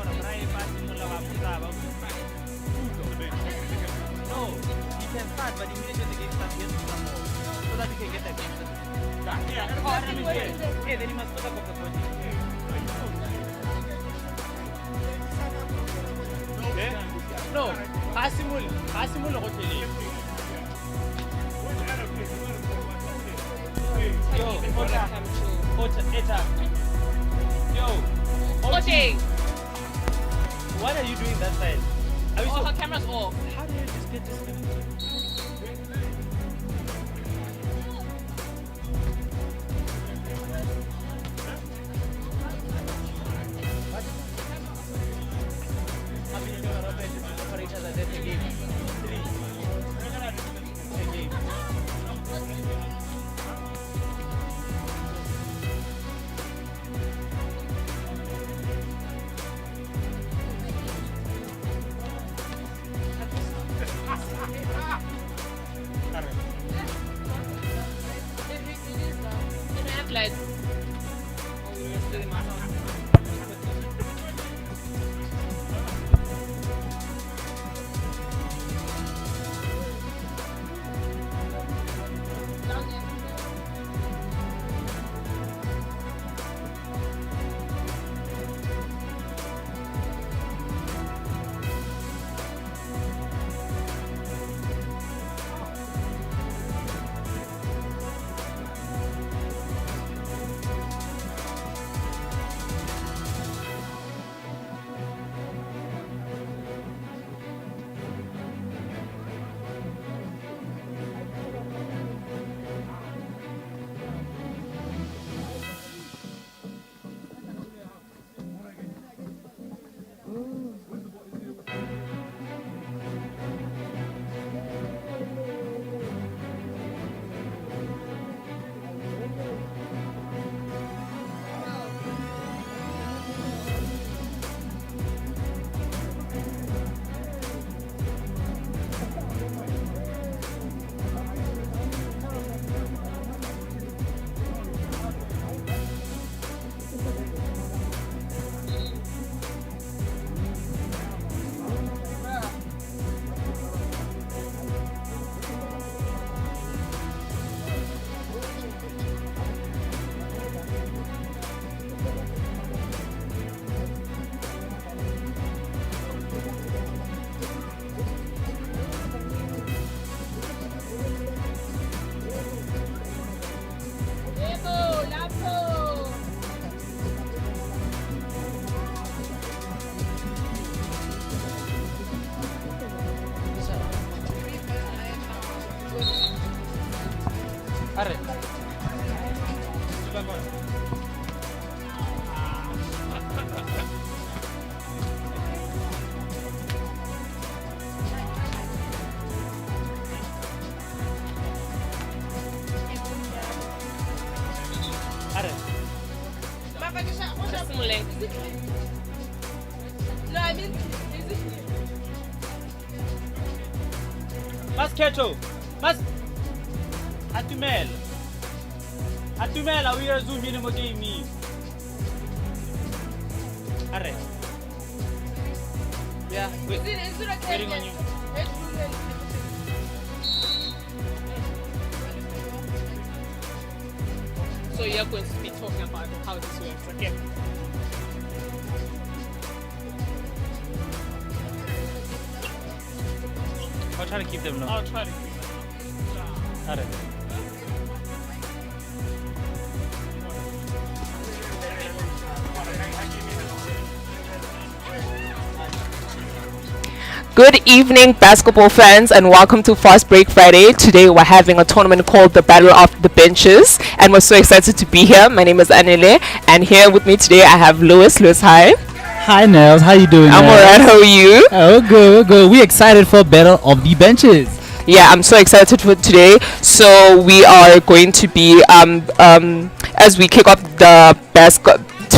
No, you can start, but immediately the game starts, you have to start more. So that you can get the game. Hey, then you must put up of the body. No, Asimul Hoteli. Yo, Eta. Yo, Okay. what are you doing that side? Are you Oh, so, her camera's off. how did you just get disconnected? How many operators are there per game? 3 per game. Can I have like... Oh, we're still in my house. Arre. Sudah kau. Arre. What's muleng? No, I mean, is it? Mas Kecho. Mas. Atumel. Atumel, we are zooming in again me. Arre. Yeah, wait. Is it okay? Waiting on you. So you're going to be talking about how this works, okay? I'll try to keep them low. I'll try to keep it. Arre. Good evening, basketball fans, and welcome to Fast Break Friday. Today we're having a tournament called the Battle of the Benches, and we're so excited to be here. My name is Anile, and here with me today I have Lewis. Lewis, hi. Hi Nels, how you doing? I'm Nels? alright. How are you? Oh, good, good. We excited for Battle of the Benches. Yeah, I'm so excited for today. So we are going to be as we kick off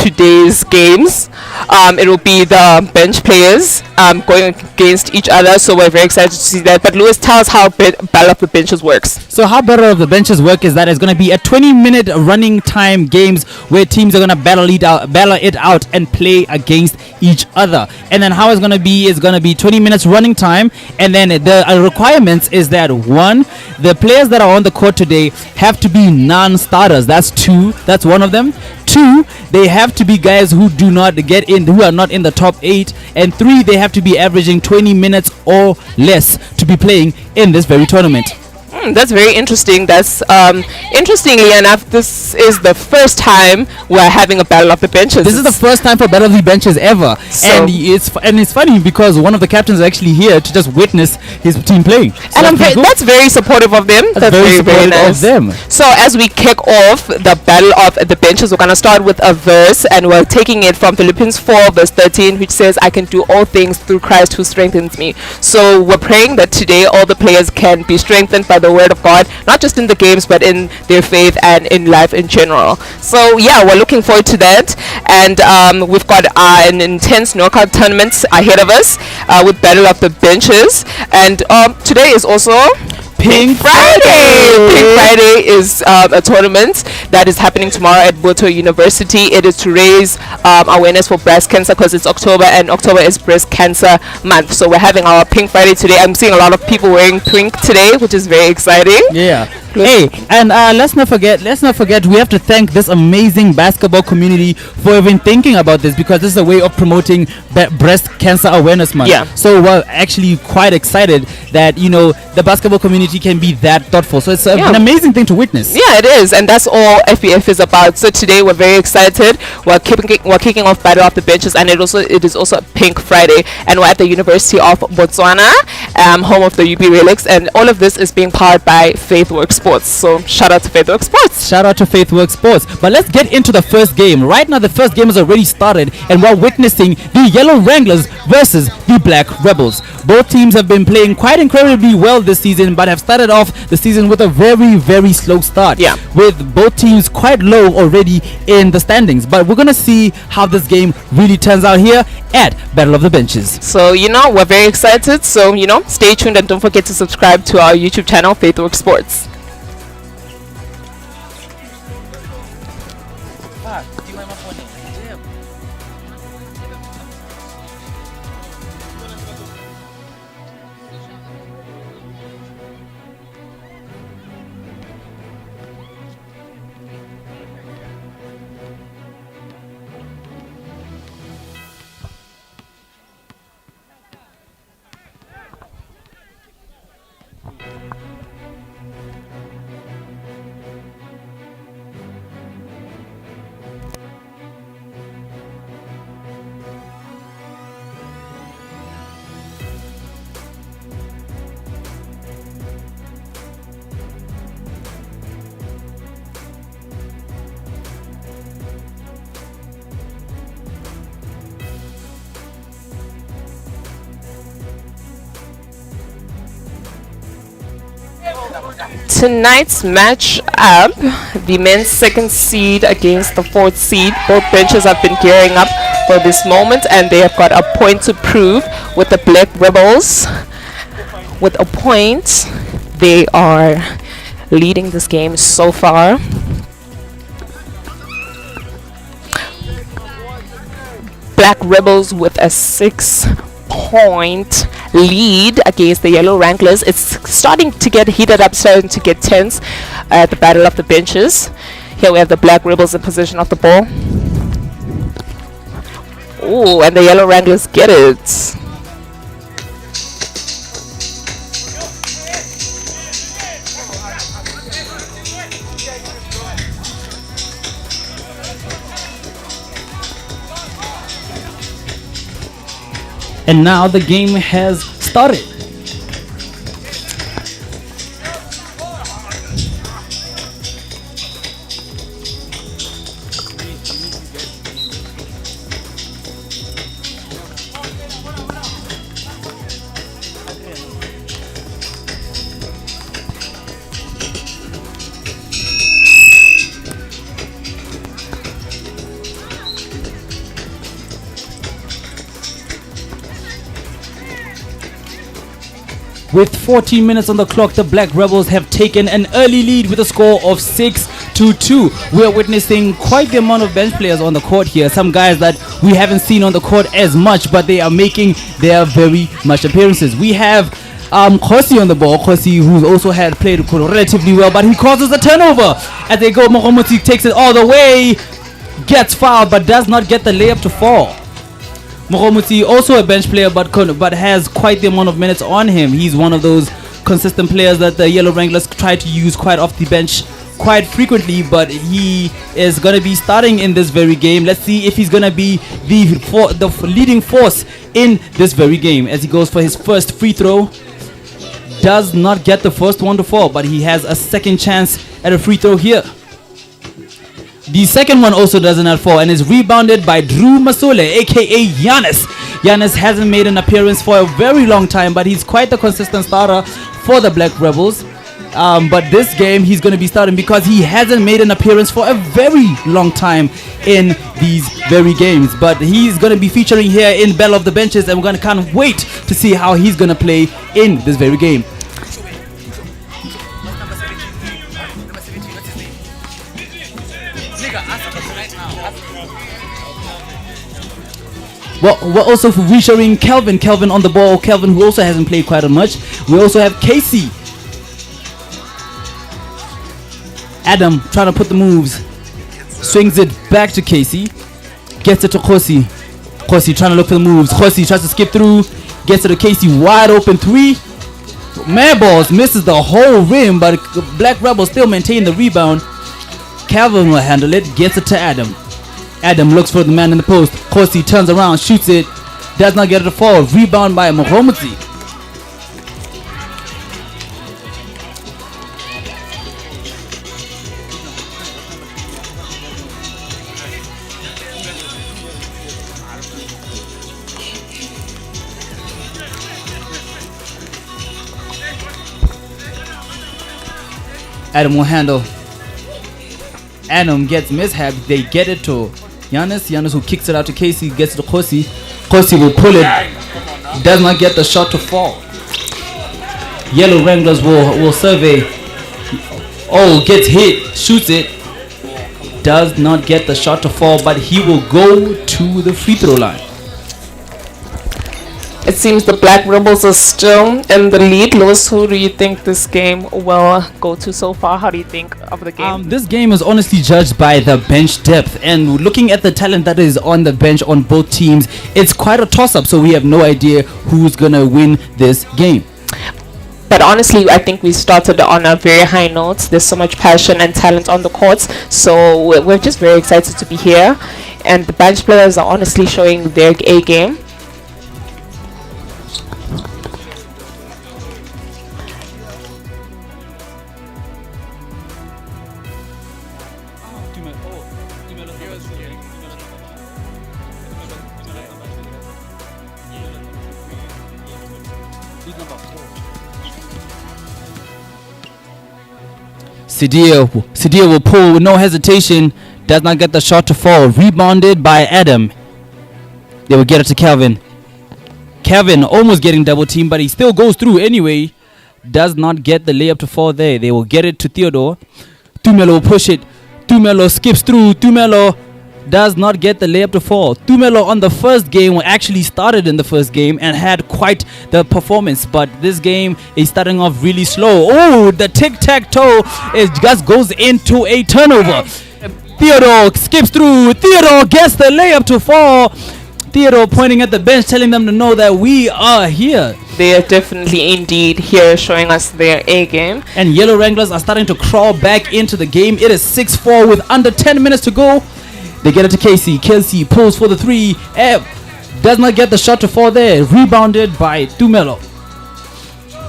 today's games. It will be the bench players going against each other. So we're very excited to see that. But Lewis, tell us how Battle of the Benches works. So how Battle of the Benches work is that it's going to be a 20-minute running time games where teams are going to battle it out and play against each other. And then how it's going to be is going to be 20 minutes running time. And then the requirements is that one, the players that are on the court today have to be non-starters. That's two. That's one of them. Two, they have to be guys who do not get in, who are not in the top 8. And three, they have to be averaging 20 minutes or less to be playing in this very tournament. That's very interesting. That's interestingly enough, this is the first time we're having a Battle of the Benches. This is the first time for Battle of the Benches ever, So- and it's funny because one of the captains is actually here to just witness his team playing. So And that's pretty cool. that's very supportive of them. That's very supportive nice of them. So as we kick off the Battle of the Benches, we're going to start with a verse, and we're taking it from Philippians 4 verse 13, which says, I can do all things through Christ who strengthens me. So we're praying that today all the players can be strengthened by the word of God, not just in the games but in their faith and in life in general. So yeah, we're looking forward to that. And we've got an intense knockout tournament ahead of us with Battle of the Benches. And today is also Pink Friday. Pink Friday is a tournament that is happening tomorrow at Boto University. It is to raise awareness for breast cancer because it's October and October is breast cancer month. So we're having our Pink Friday today. I'm seeing a lot of people wearing pink today, which is very exciting. Yeah. Hey, and let's not forget, we have to thank this amazing basketball community for even thinking about this, because this is a way of promoting breast cancer awareness month. Yeah. So we're actually quite excited that, you know, the basketball community can be that thoughtful. So it's an amazing thing to witness. Yeah, it is, and that's all FBF is about. So today we're very excited. We're kicking off Battle of the Benches, and it is also Pink Friday, and we're at the University of Botswana, home of the UB Relics, and all of this is being powered by FaithWorks Sports. So shout out to FaithWorks Sports. Shout out to FaithWorks Sports. But let's get into the first game. Right now the first game has already started, and we're witnessing the Yellow Wranglers versus the Black Rebels. Both teams have been playing quite incredibly well this season, but have started off the season with a very, very slow start. Yeah. With both teams quite low already in the standings. But we're going to see how this game really turns out here at Battle of the Benches. So, we're very excited. So, stay tuned and don't forget to subscribe to our YouTube channel, FaithWorks Sports. Di mo mapuni. Tonight's match up, the men's second seed against the fourth seed. Both benches have been gearing up for this moment, and they have got a point to prove with the Black Rebels. With a point, they are leading this game so far. Black Rebels with a 6-point lead against the Yellow Wranglers. It's starting to get heated up, starting to get tense at the Battle of the Benches. Here we have the Black Rebels in possession of the ball. Ooh, and the Yellow Wranglers get it. And now the game has started. With 14 minutes on the clock, the Black Rebels have taken an early lead with a score of 6-2. We are witnessing quite the amount of bench players on the court here. Some guys that we haven't seen on the court as much, but they are making their very much appearances. We have Khosi on the ball. Khosi, who's also had played relatively well, but he causes a turnover. As they go, Mohamuti takes it all the way, gets fouled, but does not get the layup to fall. Mohamuti, also a bench player, but has quite the amount of minutes on him. He's one of those consistent players that the Yellow Wranglers try to use quite off the bench quite frequently, but he is going to be starting in this very game. Let's see if he's going to be the leading force in this very game. As he goes for his first free throw, does not get the first one to fall, but he has a second chance at a free throw here. The second one also does not fall and is rebounded by Drew Masole, aka Giannis. Giannis hasn't made an appearance for a very long time, but he's quite the consistent starter for the Black Rebels. But this game he's going to be starting because he hasn't made an appearance for a very long time in these very games. But he's going to be featuring here in Battle of the Benches, and we're going to kind of wait to see how he's going to play in this very game. Well, we're also featuring Kelvin on the ball. Kelvin, who also hasn't played quite much. We also have Casey. Adam trying to put the moves. Swings it back to Casey. Gets it to Khosi. Khosi trying to look for the moves. Khosi tries to skip through. Gets it to Casey. Wide open three. Mad Balls misses the whole rim, but Black Rebels still maintain the rebound. Calvin will handle it. Gets it to Adam. Adam looks for the man in the post. Khosi turns around, shoots it. Does not get it to fall. Rebound by Mohamuti. Adam will handle. Adam gets mishap. They get it to Giannis. Giannis, who kicks it out to Casey, gets it to Khosi. Khosi will pull it. Does not get the shot to fall. Yellow Wranglers will survey. Oh, gets hit. Shoots it. Does not get the shot to fall, but he will go to the free throw line. It seems the Black Rebels are still in the lead. Lewis, who do you think this game will go to so far? How do you think of the game? This game is honestly judged by the bench depth, and looking at the talent that is on the bench on both teams, it's quite a toss-up, so we have no idea who's going to win this game. But honestly, I think we started on a very high note. There's so much passion and talent on the courts, so we're just very excited to be here. And the bench players are honestly showing their A game. Sidia will pull with no hesitation. Does not get the shot to fall. Rebounded by Adam. They will get it to Calvin. Calvin almost getting double teamed, but he still goes through anyway. Does not get the layup to fall there. They will get it to Theodore. Tumelo will push it. Tumelo skips through. Tumelo does not get the layup to fall. Tumelo on the first game actually started in the first game and had quite the performance, but this game is starting off really slow. Oh, the tic-tac-toe just goes into a turnover. Theodore skips through. Theodore gets the layup to fall. Theodore pointing at the bench, telling them to know that we are here. They are definitely indeed here, showing us their A game. And Yellow Wranglers are starting to crawl back into the game. It is 6-4 with under 10 minutes to go. They get it to Casey. Casey pulls for the three. Does not get the shot to fall there. Rebounded by Tumelo.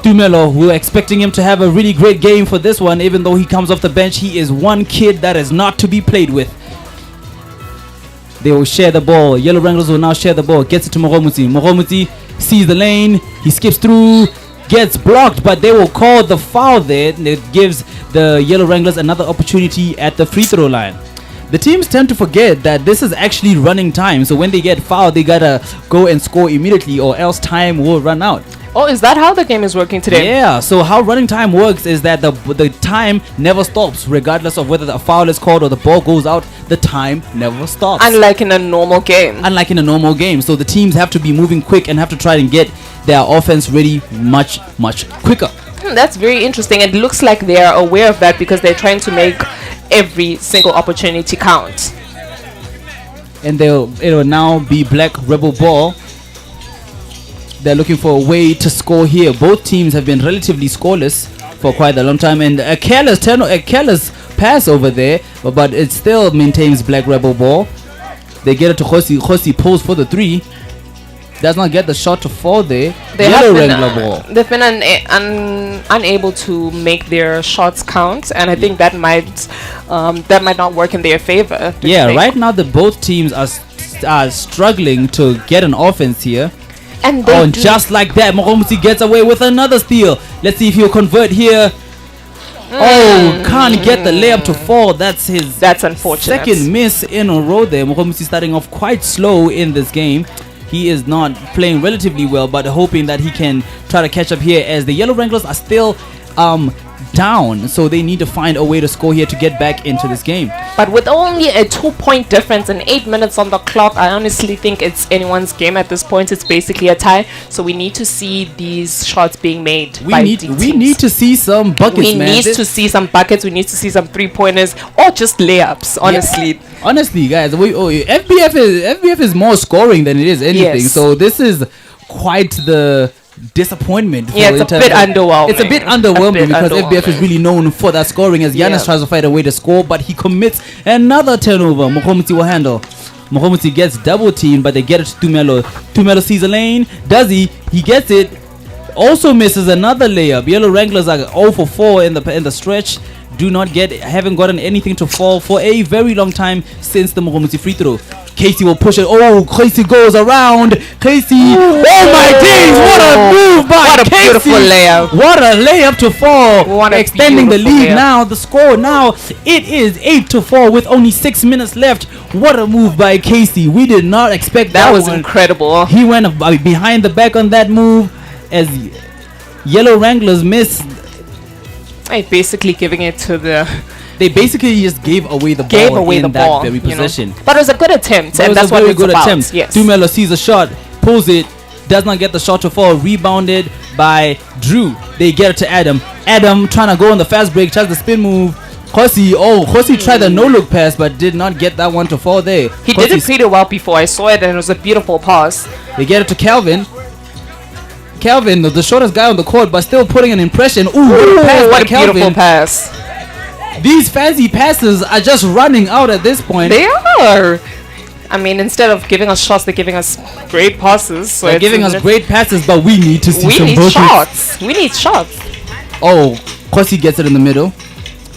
Tumelo, we're expecting him to have a really great game for this one. Even though he comes off the bench, he is one kid that is not to be played with. They will share the ball. Yellow Wranglers will now share the ball. Gets it to Mohamuti. Mohamuti sees the lane. He skips through. Gets blocked, but they will call the foul there. It gives the Yellow Wranglers another opportunity at the free throw line. the teams tend to forget that this is actually running time. So when they get fouled, they gotta go and score immediately, or else time will run out. Oh, is that how the game is working today? Yeah, so how running time works is that the time never stops, regardless of whether a foul is called or the ball goes out. The time never stops. Unlike in a normal game. Unlike in a normal game. So the teams have to be moving quick and have to try and get their offense ready much quicker. That's very interesting. It looks like they are aware of that because they're trying to make every single opportunity count. And it'll now be Black Rebel ball. They're looking for a way to score here. Both teams have been relatively scoreless for quite a long time, and a careless pass over there, but it still maintains Black Rebel ball. They get it to Khosi. Khosi pulls for the 3. Does not get the shot to fall there. Yellow Wrangler ball. They've been unable to make their shots count, and I think that might not work in their favor. Yeah, right now both teams are struggling to get an offense here. And just like that, Mohomusi gets away with another steal. Let's see if he'll convert here. Can't get the layup to fall. That's unfortunate. Second miss in a row there. Mohomusi starting off quite slow in this game. He is not playing relatively well, but hoping that he can try to catch up here, as the Yellow Wranglers are still down, so they need to find a way to score here to get back into this game. But with only a 2-point difference and 8 minutes on the clock, I honestly think it's anyone's game at this point. It's basically a tie, so we need to see these shots being made. We need to see some buckets. We need to see some buckets. We need to see some 3-pointers or just layups. Honestly, honestly, guys, FBF is more scoring than it is anything. Yes. So this is quite the disappointment. Yeah, it's a bit underwhelming. It's a bit underwhelming because FBF is really known for that scoring, as Giannis tries to find a way to score, but he commits another turnover. Mohomusi will handle. Mohomusi gets double teamed, but they get it to Tumelo. Tumelo sees a lane. Does he? He gets it. Also misses another layup. Yellow Wranglers are 0 for 4 in the stretch. Haven't gotten anything to fall for a very long time since the Mohomusi free throw. Casey will push it. Oh, Casey goes around. Casey. Oh my days. What a move by Casey. What a beautiful layup. What a layup to fall. Extending the lead now. The score now, it is 8-4 with only 6 minutes left. What a move by Casey. We did not expect that. That was incredible. He went behind the back on that move, as Yellow Wranglers missed. Basically giving it to the... They basically just gave away the ball in that very possession. But it was a good attempt, and that's what it's about. Yes. Tumelo sees a shot, pulls it, does not get the shot to fall, rebounded by Drew. They get it to Adam. Adam trying to go on the fast break, tries the spin move. Khosi tried the no-look pass, but did not get that one to fall there. He did it pretty well before. I saw it, and it was a beautiful pass. They get it to Calvin. Calvin, the shortest guy on the court, but still putting an impression. What a beautiful pass. These fancy passes are just running out at this point. They are. I mean, instead of giving us shots, they're giving us great passes. So they're giving us great passes, but we need to see some shots. We need shots. Oh, Khosi gets it in the middle.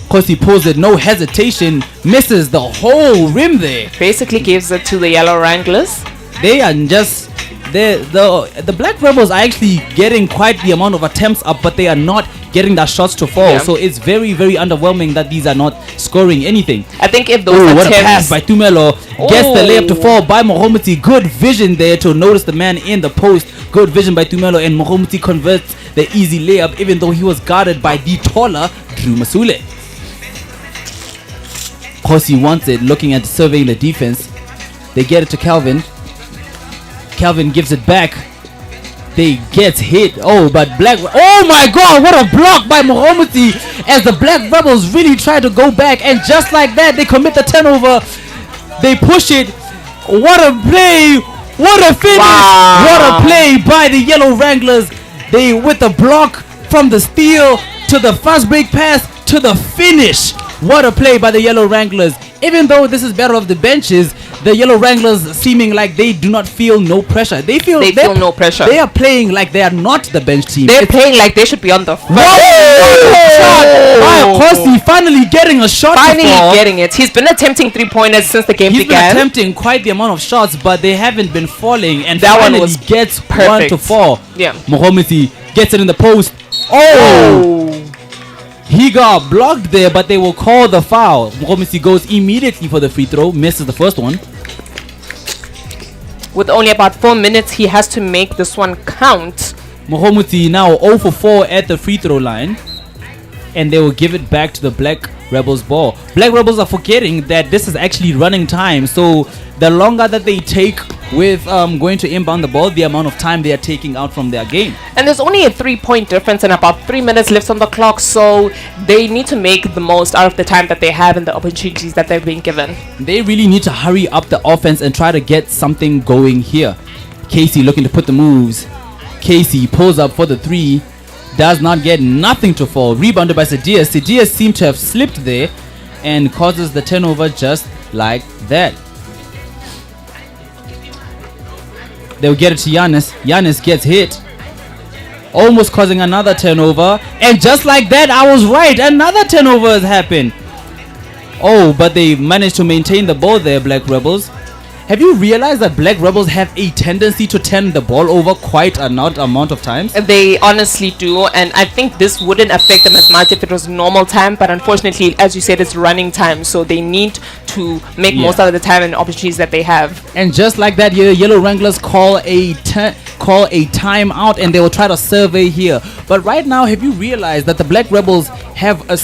Khosi pulls it, no hesitation, misses the whole rim there. Basically gives it to the Yellow Wranglers. They are just... The Black Rebels are actually getting quite the amount of attempts up, but they are not getting their shots to fall. Yeah. So it's very, very underwhelming that these are not scoring anything. I think if those attempts... what a pass by Tumelo. Gets the layup to fall by Mohomusi. Good vision there to notice the man in the post. Good vision by Tumelo, and Mohomusi converts the easy layup, even though he was guarded by the taller Drew Masule. Khosi wants it, looking at surveying the defense. They get it to Calvin. Calvin gives it back. They get hit. Oh my god, what a block by Mohomusi, as the Black Rebels really try to go back, and just like that they commit the turnover. They push it. What a play. What a finish. Wow. What a play by the Yellow Wranglers. They with the block from the steal to the fast break pass to the finish. What a play by the Yellow Wranglers. Even though this is battle of the benches, the Yellow Wranglers seeming like they do not feel no pressure. They feel no pressure. They are playing like they are not the bench team. They're playing like they should be on the front. Khosi finally getting a shot. Finally getting it. He's been attempting 3-pointers since the game began. He's been attempting quite the amount of shots, but they haven't been falling. And that finally one was gets perfect. one to fall. Yeah. Mohomusi gets it in the post. Oh! He got blocked there, but they will call the foul. Mokhomisi goes immediately for the free throw, misses the first one. With only about 4 minutes, he has to make this one count. Mokhomisi now 0 for 4 at the free throw line. And they will give it back to the Black Rebels ball. Black Rebels are forgetting that this is actually running time. So the longer that they take with going to inbound the ball, the amount of time they are taking out from their game. And there's only a 3-point difference and about 3 minutes left on the clock. So they need to make the most out of the time that they have and the opportunities that they've been given. They really need to hurry up the offense and try to get something going here. Casey looking to put the moves. Casey pulls up for the 3. Does not get nothing to fall. Rebounded by Sadias. Sadias seemed to have slipped there and causes the turnover just like that. They'll get it to Giannis. Giannis gets hit, almost causing another turnover. And just like that, I was right. Another turnover has happened. Oh, but they managed to maintain the ball there, Black Rebels. Have you realized that Black Rebels have a tendency to turn the ball over quite an amount of times? They honestly do, and I think this wouldn't affect them as much if it was normal time, but unfortunately, as you said, it's running time, so they need to make most out of the time and opportunities that they have. And just like that, Yellow Wranglers call a timeout, and they will try to survey here. But right now, have you realized that the Black Rebels have a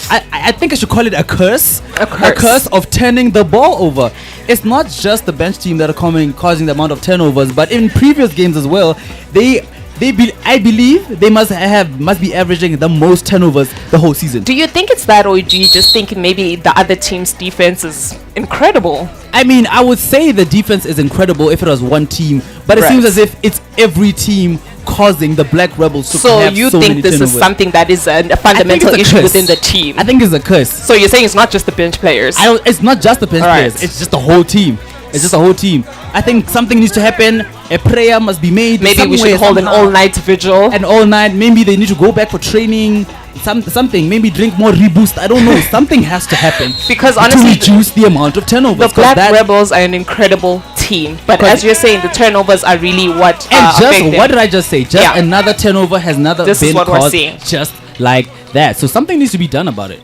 I think I should call it a curse. A curse of turning the ball over. It's not just the bench team that are causing the amount of turnovers, but in previous games as well, I believe they must be averaging the most turnovers the whole season. Do you think it's that, or do you just think maybe the other team's defense is incredible? I mean, I would say the defense is incredible if it was one team, but it seems as if it's every team causing the Black Rebels to have you so think many this turnovers. is something that is a fundamental issue within the team? I think it's a curse. So you're saying it's not just the bench players? It's not just the bench players. It's just the whole team. It's just a whole team. I think something needs to happen. A prayer must be made. Maybe we should hold an all-night vigil. An all-night. Maybe they need to go back for training. Something. Maybe drink more Reboost. I don't know. Something has to happen because honestly, to reduce the amount of turnovers. The Black Rebels are an incredible team, but as you're saying, the turnovers are really what. And what did I just say? Just another turnover has been caused, just like that. So something needs to be done about it.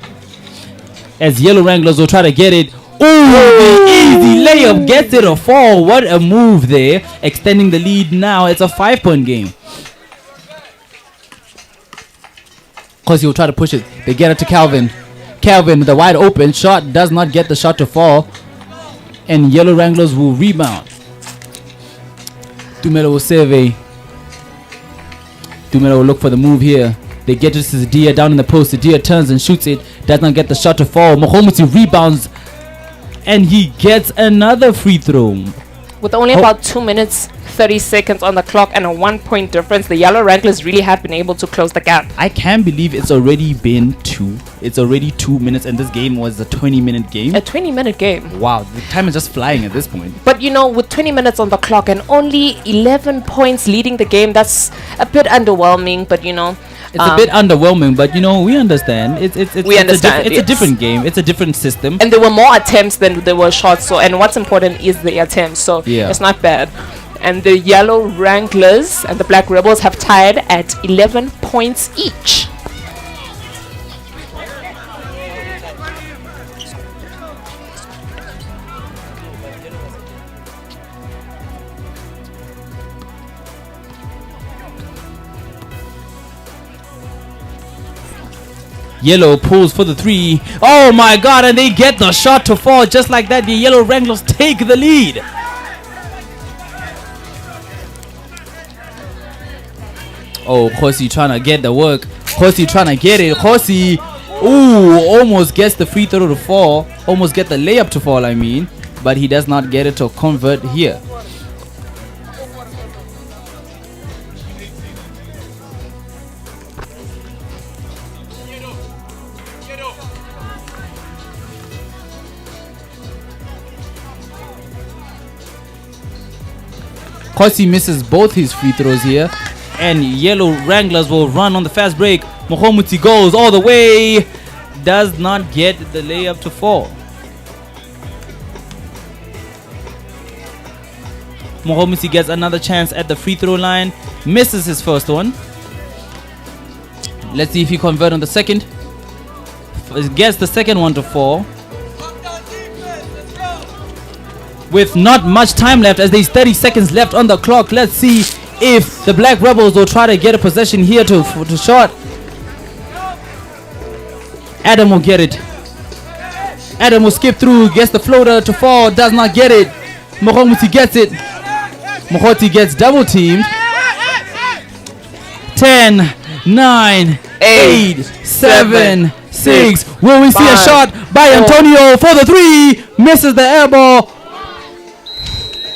As Yellow Wranglers will try to get it. Ooh, the easy layup gets it a 4. What a move there. Extending the lead now. It's a 5-point game. Because he will try to push it. They get it to Calvin. Calvin with a wide open shot. Does not get the shot to fall. And Yellow Wranglers will rebound. Dumelo will survey. Dumelo will look for the move here. They get it to Sadia down in the post. Sadia turns and shoots it. Does not get the shot to fall. Mokhomisi rebounds. And he gets another free throw. With only about 2 minutes, 30 seconds on the clock and a 1-point difference, the Yellow Wranglers really have been able to close the gap. I can't believe it's already been 2. It's already 2 minutes and this game was a 20-minute game. A 20-minute game. Wow, the time is just flying at this point. But you know, with 20 minutes on the clock and only 11 points leading the game, that's a bit underwhelming, but you know. It's a bit underwhelming, but you know, we understand. It's a different game. It's a different system. And there were more attempts than there were shots. So, and what's important is the attempts. So it's not bad. And the Yellow Wranglers and the Black Rebels have tied at 11 points each. Yellow pulls for the 3. Oh my god, and they get the shot to fall just like that. The Yellow Wranglers take the lead. Oh, Khosi trying to get the work. Khosi trying to get it. Khosi, almost gets the free throw to fall. Almost get the layup to fall, I mean. But he does not get it to convert here. Khosi misses both his free throws here. And Yellow Wranglers will run on the fast break. Mokhomisi goes all the way. Does not get the layup to fall. Mokhomisi gets another chance at the free throw line. Misses his first one. Let's see if he converts on the second. gets the second one to fall. With not much time left, as there's 30 seconds left on the clock. Let's see if the Black Rebels will try to get a possession here to shot. Adam will get it. Adam will skip through, gets the floater to fall, does not get it. Mohomuti gets it. Mohoti gets double teamed. 10, 9, 8, 7, 6. Will we see a shot by Antonio for the 3? Misses the air ball.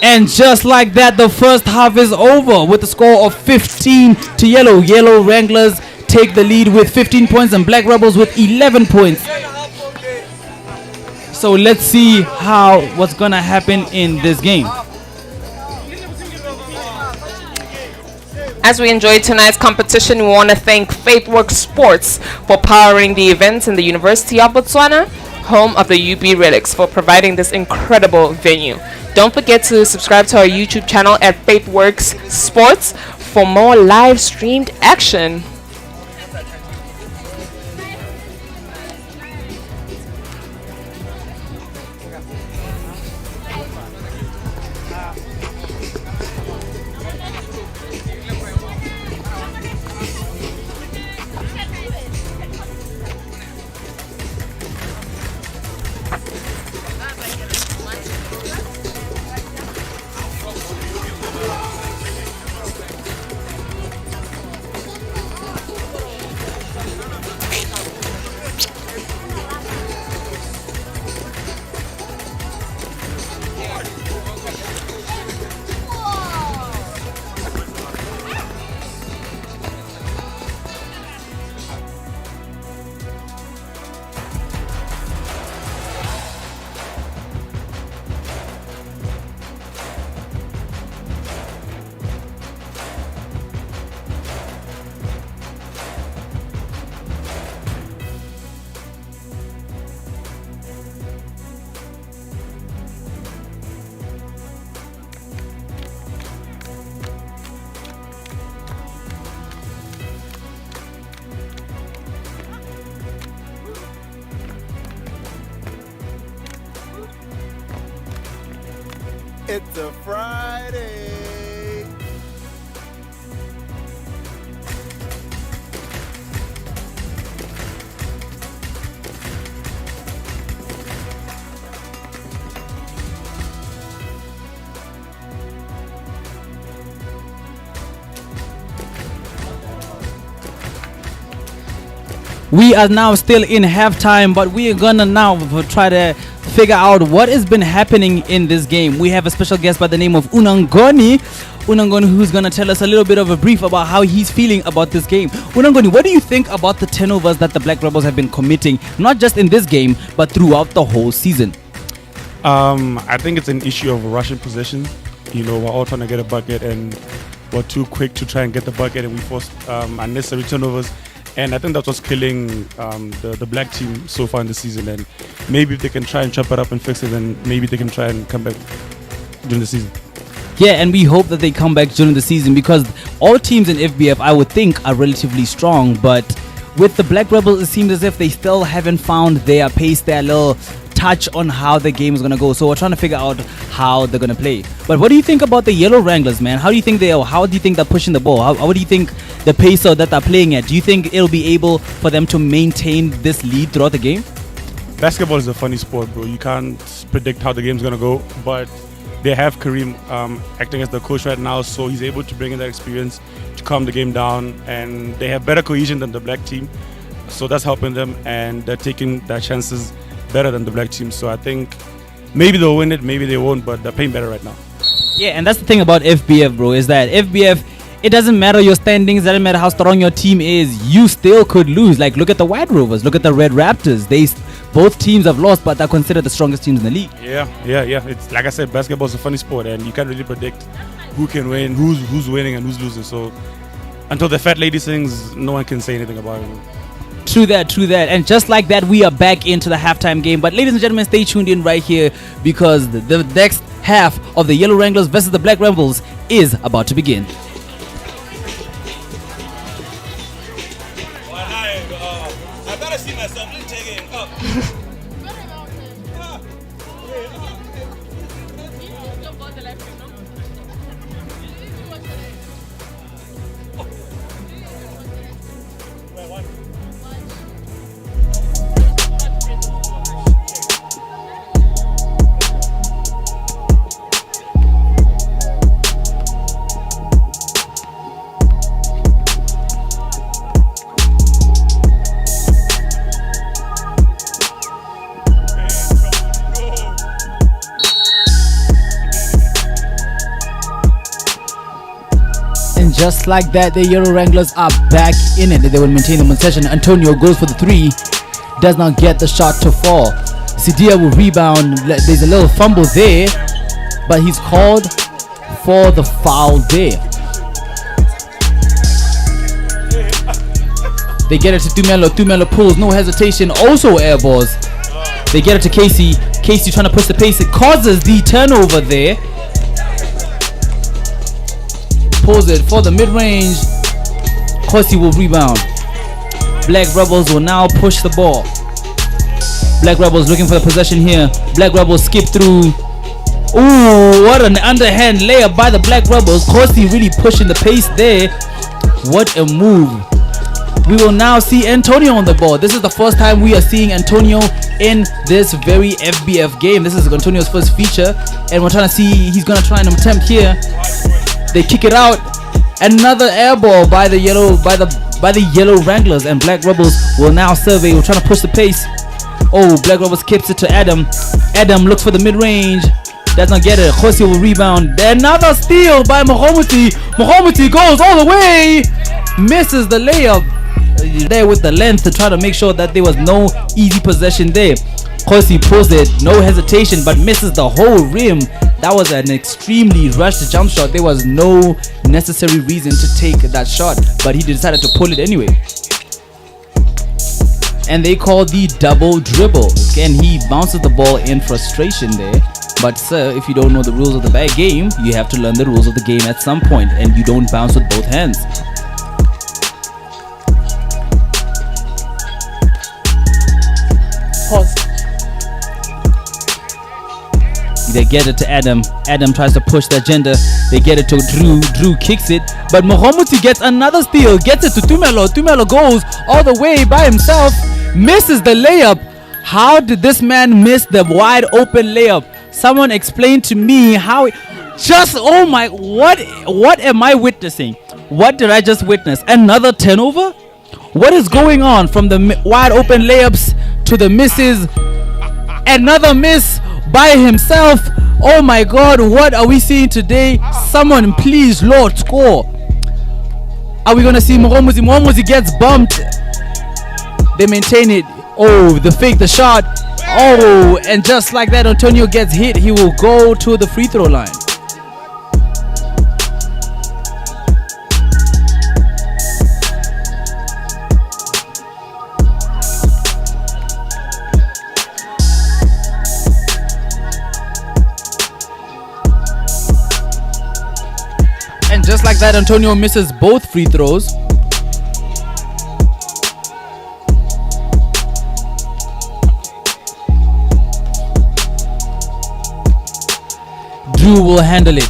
And just like that, the first half is over with a score of 15 to yellow. Yellow Wranglers take the lead with 15 points and Black Rebels with 11 points. So let's see what's gonna happen in this game. As we enjoyed tonight's competition, we want to thank FaithWorks Sports for powering the events in the University of Botswana, home of the UB Relics, for providing this incredible venue. Don't forget to subscribe to our YouTube channel at FaithWorks Sports for more live streamed action. It's a Friday. We are now still in halftime, but we are gonna now try to figure out what has been happening in this game. We have a special guest by the name of Unangoni, who's gonna tell us a little bit of a brief about how he's feeling about this game. Unangoni, what do you think about the turnovers that the Black Rebels have been committing, not just in this game, but throughout the whole season? I think it's an issue of Russian possession. You know, we're all trying to get a bucket and we're too quick to try and get the bucket, and we forced unnecessary turnovers. And I think that's what's killing the Black team so far in the season. And maybe if they can try and chop it up and fix it, then maybe they can try and come back during the season. Yeah, and we hope that they come back during the season, because all teams in FBF, I would think, are relatively strong. But with the Black Rebels, it seems as if they still haven't found their pace, their little touch on how the game is going to go. So we're trying to figure out how they're going to play. But what do you think about the Yellow Wranglers, man? How do you think how do you think they're pushing the ball? How do you think the pace that they're playing at? Do you think it'll be able for them to maintain this lead throughout the game? Basketball is a funny sport, bro. You can't predict how the game's going to go. But they have Kareem acting as the coach right now, so he's able to bring in that experience to calm the game down. And they have better cohesion than the Black team. So that's helping them, and they're taking their chances better than the Black team. So I think maybe they'll win it, maybe they won't, but they're playing better right now. Yeah, and that's the thing about FBF, bro, is that FBF, it doesn't matter your standings, doesn't matter how strong your team is, you still could lose. Like, look at the White Rovers, look at the Red Raptors. Both teams have lost, but they're considered the strongest teams in the league. Yeah. It's like I said, basketball is a funny sport, and you can't really predict who can win, who's winning, and who's losing. So until the fat lady sings, no one can say anything about it. True that. And just like that, we are back into the halftime game. But ladies and gentlemen, stay tuned in right here, because the next half of the Yellow Wranglers versus the Black Rebels is about to begin. I gotta see myself taking up. And just like that, the Yellow Wranglers are back in it. They will maintain the possession. Antonio goes for the 3, does not get the shot to fall. Sidia will rebound. There's a little fumble there, but he's called for the foul there. They get it to Tumelo. Tumelo pulls, no hesitation, also air balls. They get it to Casey. Casey trying to push the pace. It causes the turnover there. Pulls it for the mid-range. Kosi will rebound. Black Rebels will now push the ball. Black Rebels looking for the possession here. Black Rebels skip through. Ooh, what an underhand layup by the Black Rebels. Kosi really pushing the pace there. What a move. We will now see Antonio on the ball. This is the first time we are seeing Antonio in this very FBF game. This is Antonio's first feature, and we're trying to see, he's going to try and attempt here. They kick it out. Another air ball by the yellow Wranglers, and Black Rebels will now survey. We're trying to push the pace. Oh, Black Rebels skips it to Adam. Adam looks for the mid-range. Does not get it. Khosi will rebound. Another steal by Mohamuti. Mohamuti goes all the way. Misses the layup. There with the length to try to make sure that there was no easy possession there. Khosi pulls it. No hesitation, but misses the whole rim. That was an extremely rushed jump shot. There was no necessary reason to take that shot, but he decided to pull it anyway. And they call the double dribble. Again, he bounces the ball in frustration there. But sir, if you don't know the rules of the bad game, you have to learn the rules of the game at some point, and you don't bounce with both hands. Pause. They get it to Adam. Adam tries to push the agenda. They get it to Drew. Drew kicks it, but Mohamuti gets another steal. Gets it to Tumelo. Tumelo goes all the way by himself. Misses the layup. How did this man miss the wide open layup? Someone explain to me how. Oh my! What am I witnessing? What did I just witness? Another turnover? What is going on? From the wide open layups to the misses. Another miss by himself. Oh my god, what are we seeing today? Someone please, Lord, score. Are we gonna see Mohamuzi? Mohamuzi gets bumped. They maintain it. Oh, the fake, the shot. Oh, and just like that, Antonio gets hit. He will go to the free throw line. And just like that, Antonio misses both free throws. Drew will handle it.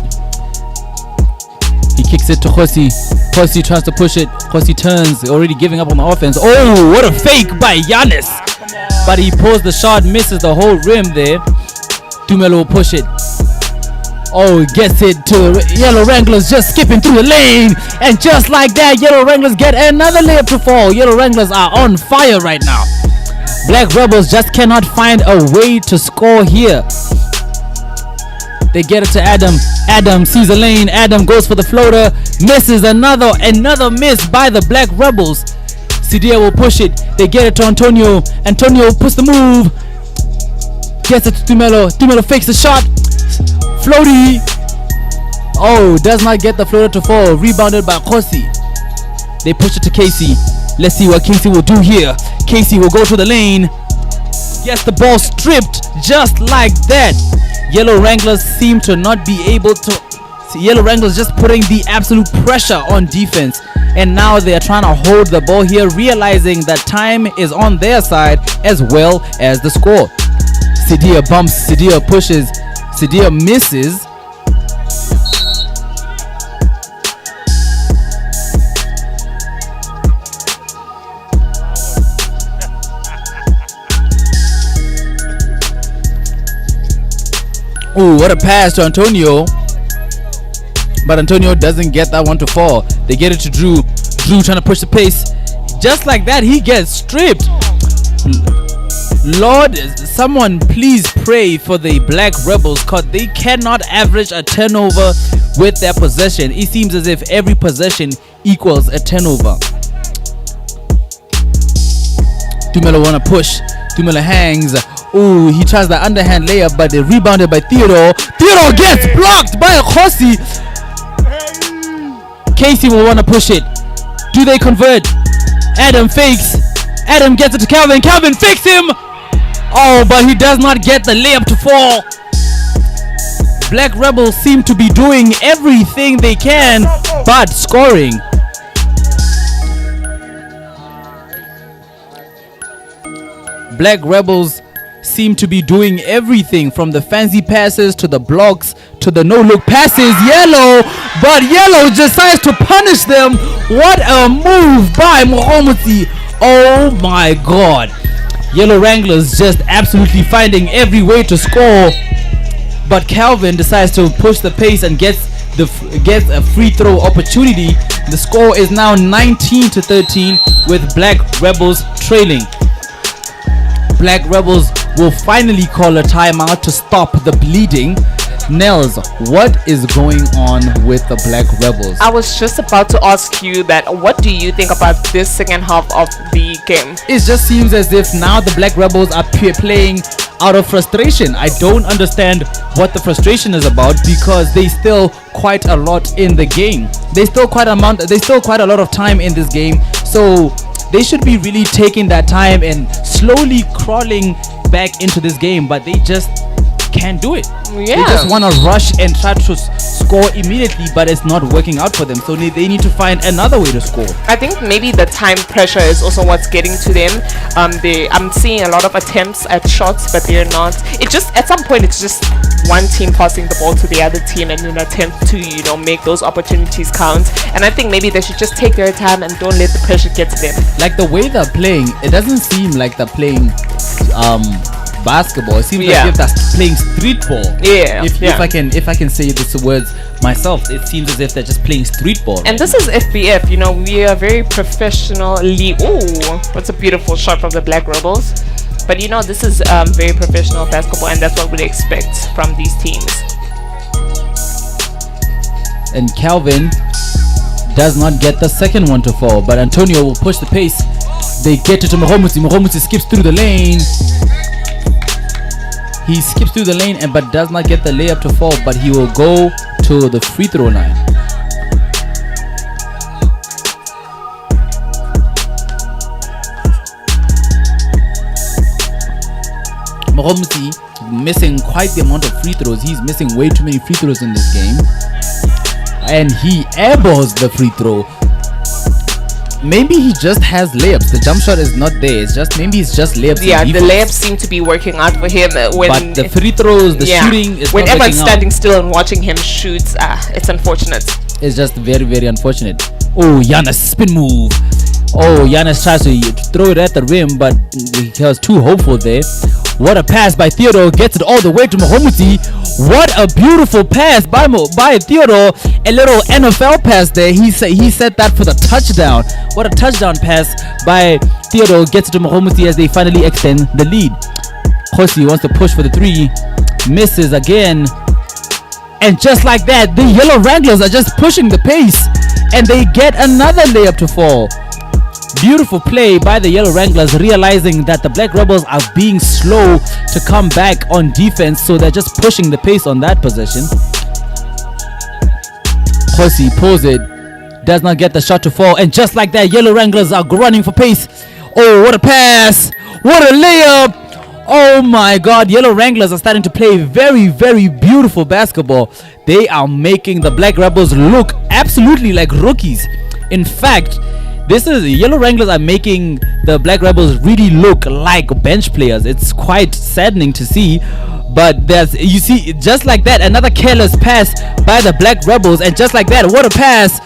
He kicks it to Khosi. Khosi tries to push it. Khosi turns, already giving up on the offense. Oh, what a fake by Giannis. But he pulls the shot, misses the whole rim there. Tumelo will push it. Oh, gets it to Yellow Wranglers, just skipping through the lane. And just like that, Yellow Wranglers get another layup to fall. Yellow Wranglers are on fire right now. Black Rebels just cannot find a way to score here. They get it to Adam. Adam sees a lane. Adam goes for the floater. Misses another miss by the Black Rebels. Sidia will push it. They get it to Antonio. Antonio puts the move. Gets it to Tumelo. Tumelo fakes the shot. Floaty. Oh, does not get the floater to fall. Rebounded by Khosi. They push it to Casey. Let's see what Casey will do here. Casey will go to the lane. Gets the ball stripped just like that. Yellow Wranglers seem to not be able to Yellow Wranglers just putting the absolute pressure on defense. And now they are trying to hold the ball here, realizing that time is on their side as well as the score. Sidia bumps, Sidia pushes, Sidia misses. Ooh, what a pass to Antonio. But Antonio doesn't get that one to fall. They get it to Drew. Drew trying to push the pace. Just like that, he gets stripped. Lord, someone please pray for the Black Rebels, because they cannot average a turnover with their possession. It seems as if every possession equals a turnover. Dumelo wanna push. Dumelo hangs. Ooh, he tries the underhand layup, but they rebounded by Theodore. Theodore gets blocked by a Khosi. Casey will want to push it. Do they convert? Adam fakes. Adam gets it to Calvin. Calvin fakes him. Oh, but he does not get the layup to fall. Black Rebels seem to be doing everything they can but scoring. Black Rebels seem to be doing everything from the fancy passes to the blocks to the no-look passes. Yellow, but Yellow decides to punish them. What a move by Mohamuti. Oh my god. Yellow Wranglers just absolutely finding every way to score, but Calvin decides to push the pace and gets a free throw opportunity. The score is now 19-13 with Black Rebels trailing. Black Rebels will finally call a timeout to stop the bleeding. Nels, what is going on with the Black Rebels? I was just about to ask you that. What do you think about this second half of the game? It just seems as if now the Black Rebels are playing out of frustration. I don't understand what the frustration is about, because they still quite a lot in the game. There's still quite a lot of time in this game, so they should be really taking that time and slowly crawling back into this game, but they just can't do it. Yeah. They just want to rush and try to score immediately, but it's not working out for them, so they need to find another way to score. I think maybe the time pressure is also what's getting to them. I'm seeing a lot of attempts at shots, but they're not. It just, at some point, it's just one team passing the ball to the other team in an attempt to, make those opportunities count. And I think maybe they should just take their time and don't let the pressure get to them. Like the way they're playing, it doesn't seem like they're playing basketball. It seems like if they're playing street ball. If I can say these words myself, it seems as if they're just playing street ball. And this is FBF, we are very professionally. Ooh, what's a beautiful shot from the Black Rebels. But this is very professional basketball, and that's what we expect from these teams. And Calvin does not get the second one to fall, but Antonio will push the pace. They get it to Mohamuti. Mohamuti skips through the lane. He skips through the lane but does not get the layup to fall, but he will go to the free throw line. Mohamuti missing quite the amount of free throws. He's missing way too many free throws in this game, and he airballs the free throw. Maybe he just has layups. The jump shot is not there. Maybe it's just layups. Yeah, the layups seem to be working out for him. But the free throws, the shooting is when not everyone's working standing out. still and watching him shoot, it's unfortunate. It's just very, very unfortunate. Oh, Giannis spin move. Oh, Giannis tries to throw it at the rim, but he was too hopeful there. What a pass by Theodore. Gets it all the way to Mohamuti. What a beautiful pass by Theodore. A little NFL pass there. He set that for the touchdown. What a touchdown pass by Theodore. Gets it to Mohamuti as they finally extend the lead. Khosi wants to push for the three. Misses again. And just like that, the Yellow Wranglers are just pushing the pace, and they get another layup to fall. Beautiful play by the Yellow Wranglers, realizing that the Black Rebels are being slow to come back on defense, so they're just pushing the pace on that possession. Khosi pulls it, does not get the shot to fall, and just like that, Yellow Wranglers are running for pace. Oh, what a pass! What a layup! Oh my god, Yellow Wranglers are starting to play very, very beautiful basketball. They are making the Black Rebels look absolutely like rookies. In fact, Yellow Wranglers are making the Black Rebels really look like bench players. It's quite saddening to see. But you see, just like that, another careless pass by the Black Rebels, and just like that, what a pass!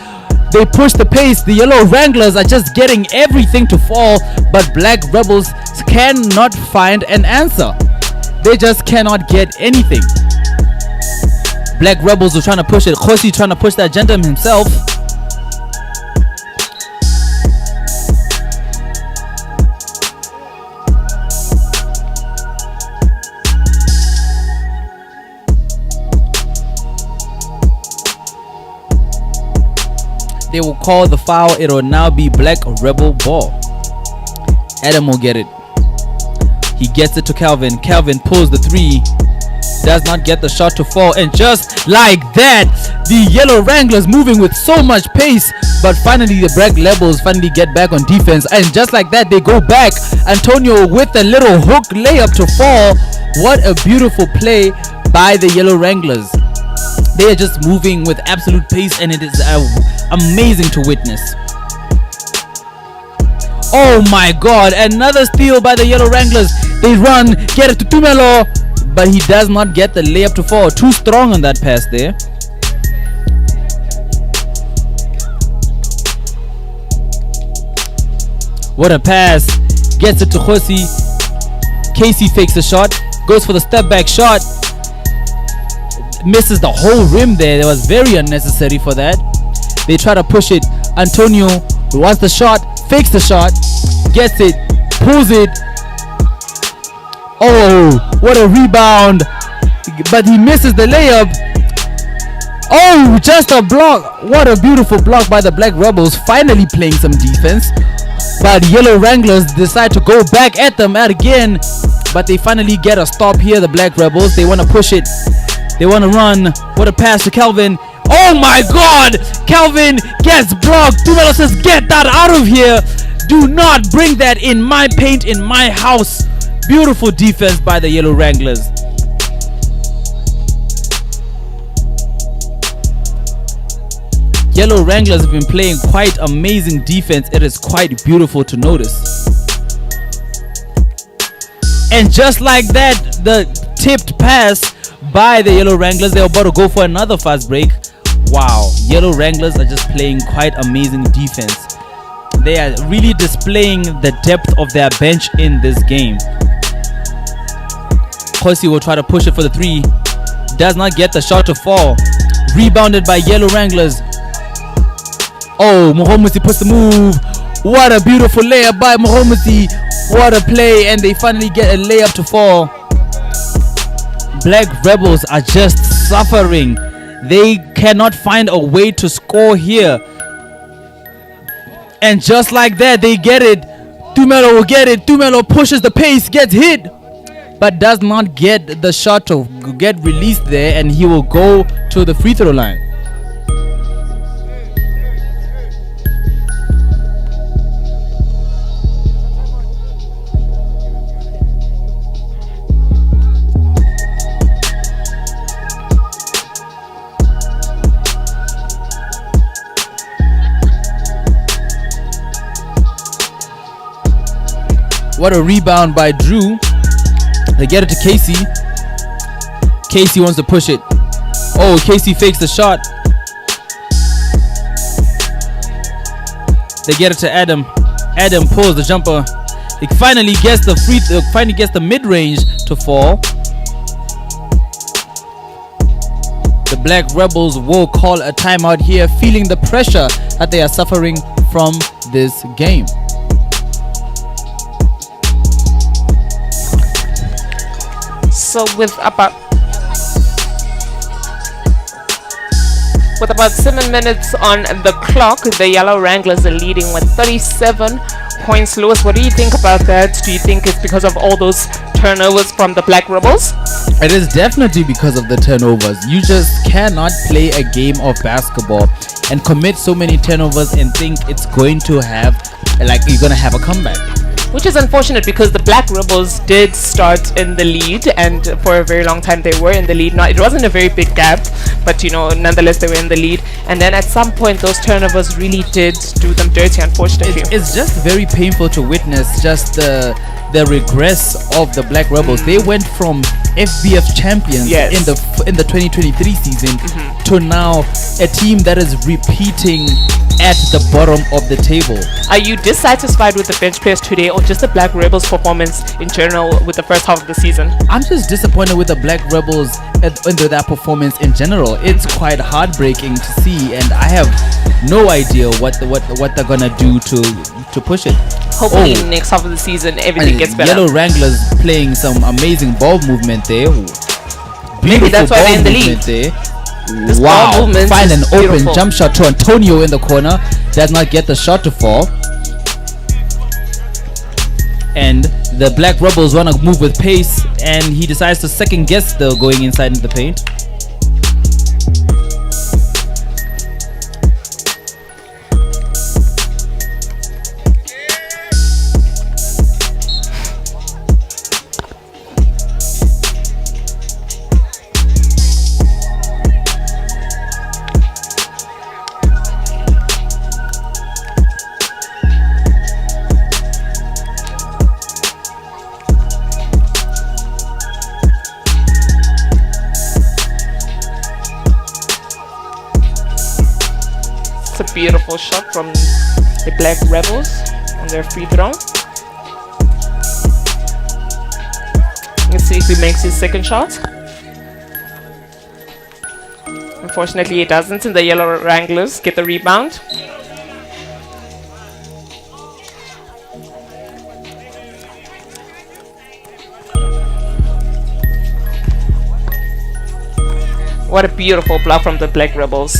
They push the pace. The Yellow Wranglers are just getting everything to fall, but Black Rebels cannot find an answer. They just cannot get anything. Black Rebels are trying to push it. Khosi trying to push that gentleman himself. They will call the foul. It will now be Black Rebel ball. Adam will get it. He gets it to Calvin. Calvin pulls the three. Does not get the shot to fall. And just like that, the Yellow Wranglers moving with so much pace. But finally, the Black Rebels finally get back on defense. And just like that, they go back. Antonio with a little hook layup to fall. What a beautiful play by the Yellow Wranglers. They are just moving with absolute pace, and it is amazing to witness. Oh my god, another steal by the Yellow Wranglers. They run, get it to Tumelo, but he does not get the layup to fall. Too strong on that pass there. What a pass. Gets it to Khosi. Casey fakes the shot, goes for the step back shot. Misses the whole rim there. It was very unnecessary for that. They try to push it. Antonio wants the shot, fakes the shot, gets it, pulls it. Oh, what a rebound. But he misses the layup. Oh, just a block. What a beautiful block by the Black Rebels, finally playing some defense. But Yellow Wranglers decide to go back at them again. But they finally get a stop here, the Black Rebels. They want to push it. They want to run. What a pass to Calvin. Oh my god! Calvin gets blocked. Tumelo says, get that out of here. Do not bring that in my paint, in my house. Beautiful defense by the Yellow Wranglers. Yellow Wranglers have been playing quite amazing defense. It is quite beautiful to notice. And just like that, the tipped pass by the Yellow Wranglers. They're about to go for another fast break. Wow, Yellow Wranglers are just playing quite amazing defense. They are really displaying the depth of their bench in this game. Khosi will try to push it for the three. Does not get the shot to fall. Rebounded by Yellow Wranglers. Oh, Mohomusi puts the move. What a beautiful layup by Mohomusi. What a play, and they finally get a layup to fall. Black Rebels are just suffering. They cannot find a way to score here. And just like that, they get it. Tumelo will get it. Tumelo pushes the pace, gets hit, but does not get the shot to get released there, and he will go to the free throw line. What a rebound by Drew. They get it to Casey. Casey wants to push it. Oh, Casey fakes the shot. They get it to Adam. Adam pulls the jumper. He finally gets the mid-range to fall. The Black Rebels will call a timeout here, feeling the pressure that they are suffering from this game. So with about 7 minutes on the clock, the Yellow Wranglers are leading with 37 points. Lewis, what do you think about that? Do you think it's because of all those turnovers from the Black Rebels? It is definitely because of the turnovers. You just cannot play a game of basketball and commit so many turnovers and think it's going to have, like, you're going to have a comeback. which is unfortunate because the Black Rebels did start in the lead, and for a very long time they were in the lead. Now, it wasn't a very big gap, but nonetheless they were in the lead. And then at some point those turnovers really did do them dirty, unfortunately. It's just very painful to witness just the regress of the Black Rebels. They went from FBF champions in the 2023 season to now a team that is repeating at the bottom of the table. Are you dissatisfied with the bench players today, or just the Black Rebels performance in general with the first half of the season? I'm just disappointed with the Black Rebels and that performance in general. It's quite heartbreaking to see, and I have no idea what they're gonna do to push it. Hopefully next half of the season everything gets better. Yellow Wranglers playing some amazing ball movement there. Maybe that's why they're in the lead. There. This ball movement Find an open beautiful. jump shot to Antonio in the corner. Does not get the shot to fall. And the Black Rebels want to move with pace, and he decides to second guess the going inside into the paint. A beautiful shot from the Black Rebels on their free throw. Let's see if he makes his second shot. Unfortunately he doesn't, and the Yellow Wranglers get the rebound. What a beautiful block from the Black Rebels.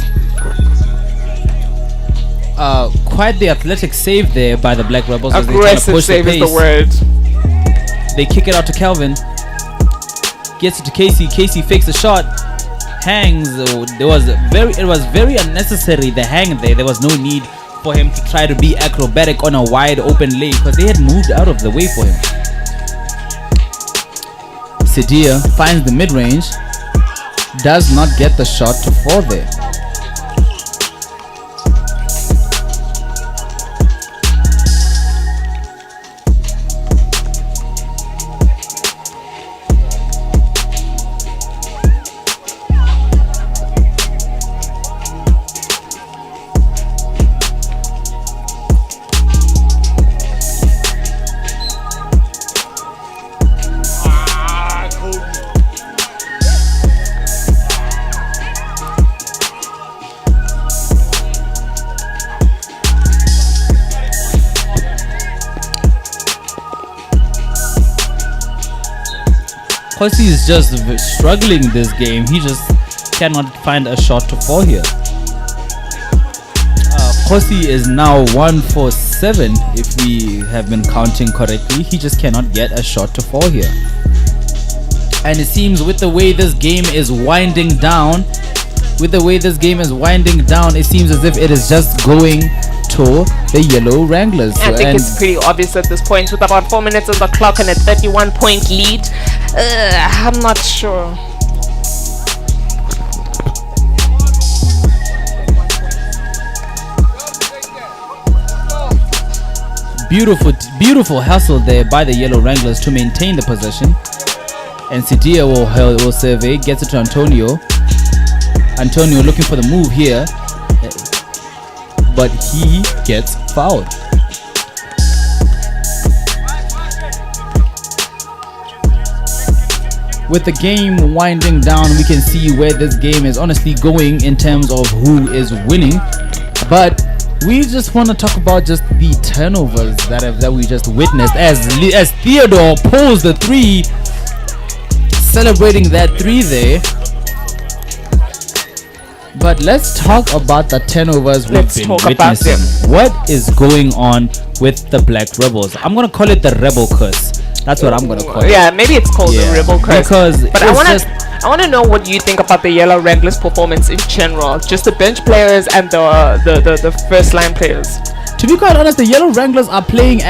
Quite the athletic save there by the Black Rebels. As Aggressive push save the is pace. the word. They kick it out to Calvin. Gets it to Casey. Casey fakes the shot. Hangs. It was very unnecessary, the hang there. There was no need for him to try to be acrobatic on a wide open lane because they had moved out of the way for him. Sidia finds the mid-range. Does not get the shot to fall there. Kosi is just struggling this game. He just cannot find a shot to fall here. Kosi is now 1 for 7 if we have been counting correctly. He just cannot get a shot to fall here. And it seems with the way this game is winding down, it seems as if it is just going to the Yellow Wranglers. I think it's pretty obvious at this point. With about 4 minutes on the clock and a 31-point lead, I'm not sure. Beautiful hustle there by the Yellow Wranglers to maintain the possession. And Sidia will survey, gets it to Antonio. Antonio looking for the move here, but he gets fouled. With the game winding down, we can see where this game is honestly going in terms of who is winning. But we just want to talk about just the turnovers that we just witnessed as Theodore pulls the 3, celebrating that 3 there. But let's talk about the turnovers we've been witnessing. What is going on with the Black Rebels? I'm gonna call it the Rebel Curse. That's what I'm gonna call it. Yeah, maybe it's called the Rebel Curse. But I wanna know what you think about the Yellow Wranglers' performance in general, just the bench players and the first line players. To be quite honest, the Yellow Wranglers are playing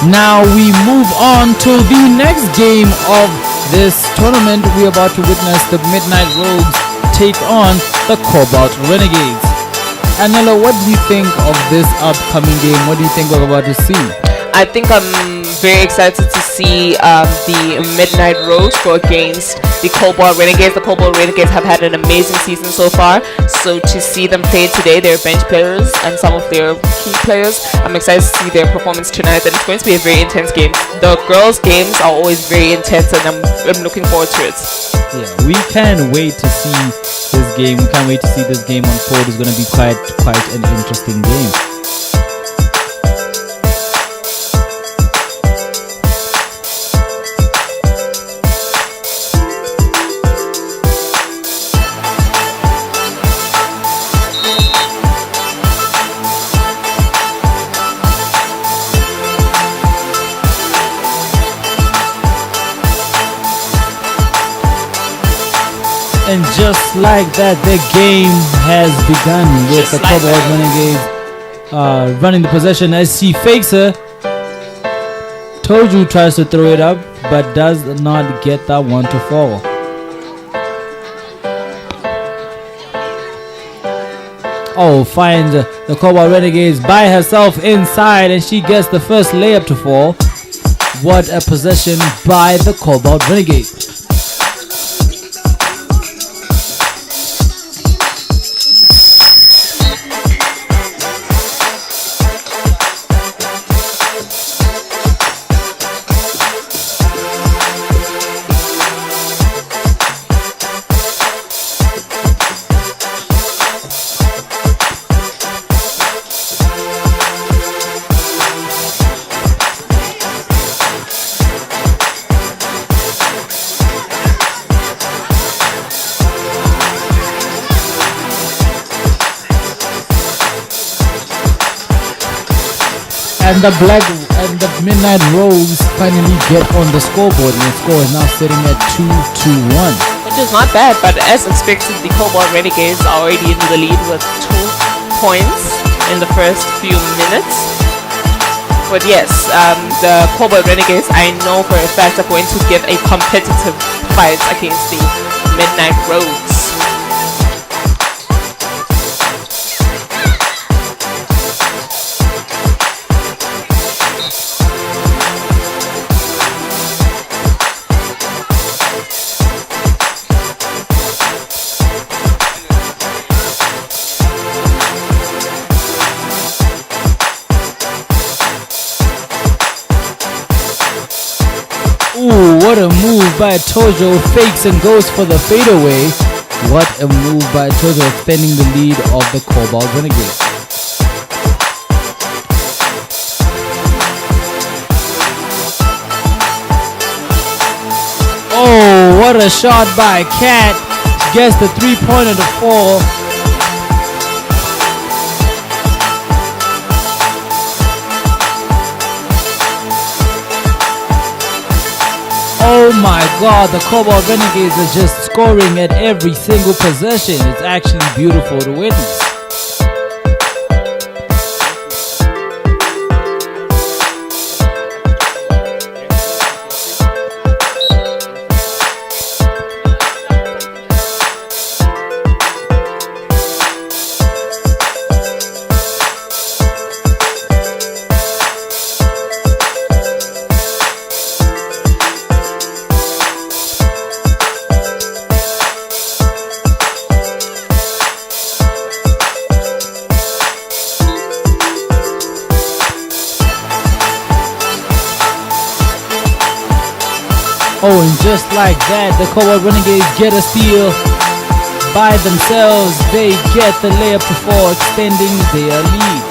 Now we move on to the next game of this tournament. We're about to witness the Midnight Rogues take on the Cobalt Renegades. Anela, what do you think of this upcoming game? What do you think we're about to see? I think I'm very excited to see the Midnight Rogues go against the Cobalt Renegades. The Cobalt Renegades have had an amazing season so far, so to see them play today, they're bench players and some of their key players. I'm excited to see their performance tonight, and it's going to be a very intense game. The girls' games are always very intense, and I'm looking forward to it. Yeah, we can't wait to see this game. We can't wait to see this game unfold. It's going to be quite an interesting game. And just like that, the game has begun with the Cobalt Renegades running the possession as she fakes her. Toju tries to throw it up, but does not get that one to fall. Oh, finds the Cobalt Renegades by herself inside, and she gets the first layup to fall. What a possession by the Cobalt Renegades. And the Midnight Rogues finally get on the scoreboard, and the score is now sitting at 2-1. Which is not bad, but as expected, the Cobalt Renegades are already in the lead with 2 points in the first few minutes. But yes, the Cobalt Renegades, I know for a fact, are going to give a competitive fight against the Midnight Rogues. Ooh, what a move by Tojo. Fakes and goes for the fadeaway. What a move by Tojo, extending the lead of the Cobalt Renegades. Oh, what a shot by Cat. Gets the 3-pointer to fall. Oh my god, the Cobalt Renegades are just scoring at every single possession. It's actually beautiful to witness. Oh, and just like that, the Cobalt Renegades get a steal by themselves. They get the layup to fall, extending their lead.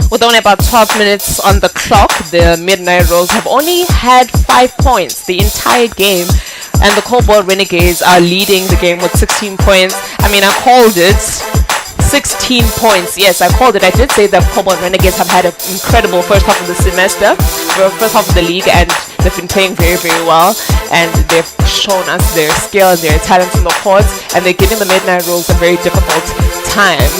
With only about 12 minutes on the clock, the Midnight Rose have only had 5 points the entire game, and the Cobalt Renegades are leading the game with 16 points. I mean, I called it. 16 points. Yes, I called it. I did say that Cobalt Renegades have had an incredible first half of the semester, first half of the league, and they've been playing very, very well. And they've shown us their skill and their talents in the courts, and they're giving the Midnight Rose a very difficult time.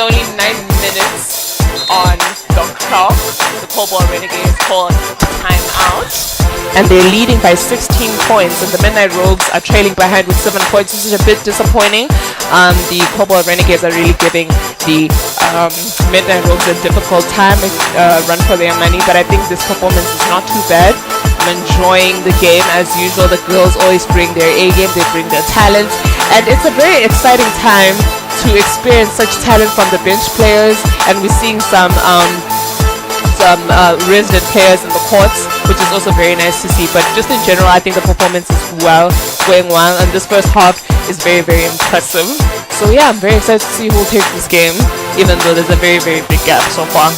only 9 minutes on the clock. The Cobalt Renegades called timeout, and they're leading by 16 points, and the Midnight Rogues are trailing behind with 7 points. This is a bit disappointing. The Cobalt Renegades are really giving the Midnight Rogues a difficult time, run for their money, but I think this performance is not too bad. I'm enjoying the game as usual. The girls always bring their A game, they bring their talent, and it's a very exciting time to experience such talent from the bench players, and we're seeing some resident players in the courts, which is also very nice to see. But just in general, I think the performance is going well, and this first half is very, very impressive. So yeah, I'm very excited to see who will take this game, even though there's a very, very big gap so far.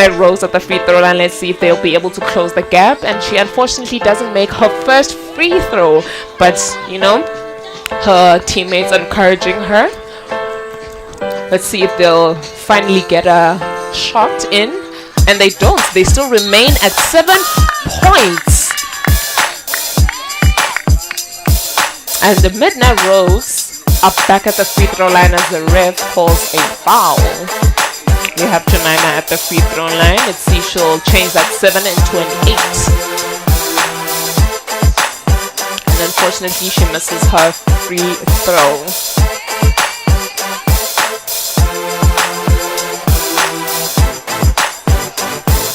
Midnight Rose at the free throw line. Let's see if they'll be able to close the gap. And she unfortunately doesn't make her first free throw, but you know, her teammates encouraging her. Let's see if they'll finally get a shot in, and they don't. They still remain at 7 points. And the Midnight Rose are back at the free throw line as the ref calls a foul. We have Jemima at the free throw line. Let's see, she'll change that 7 into an 8. And unfortunately, she misses her free throw.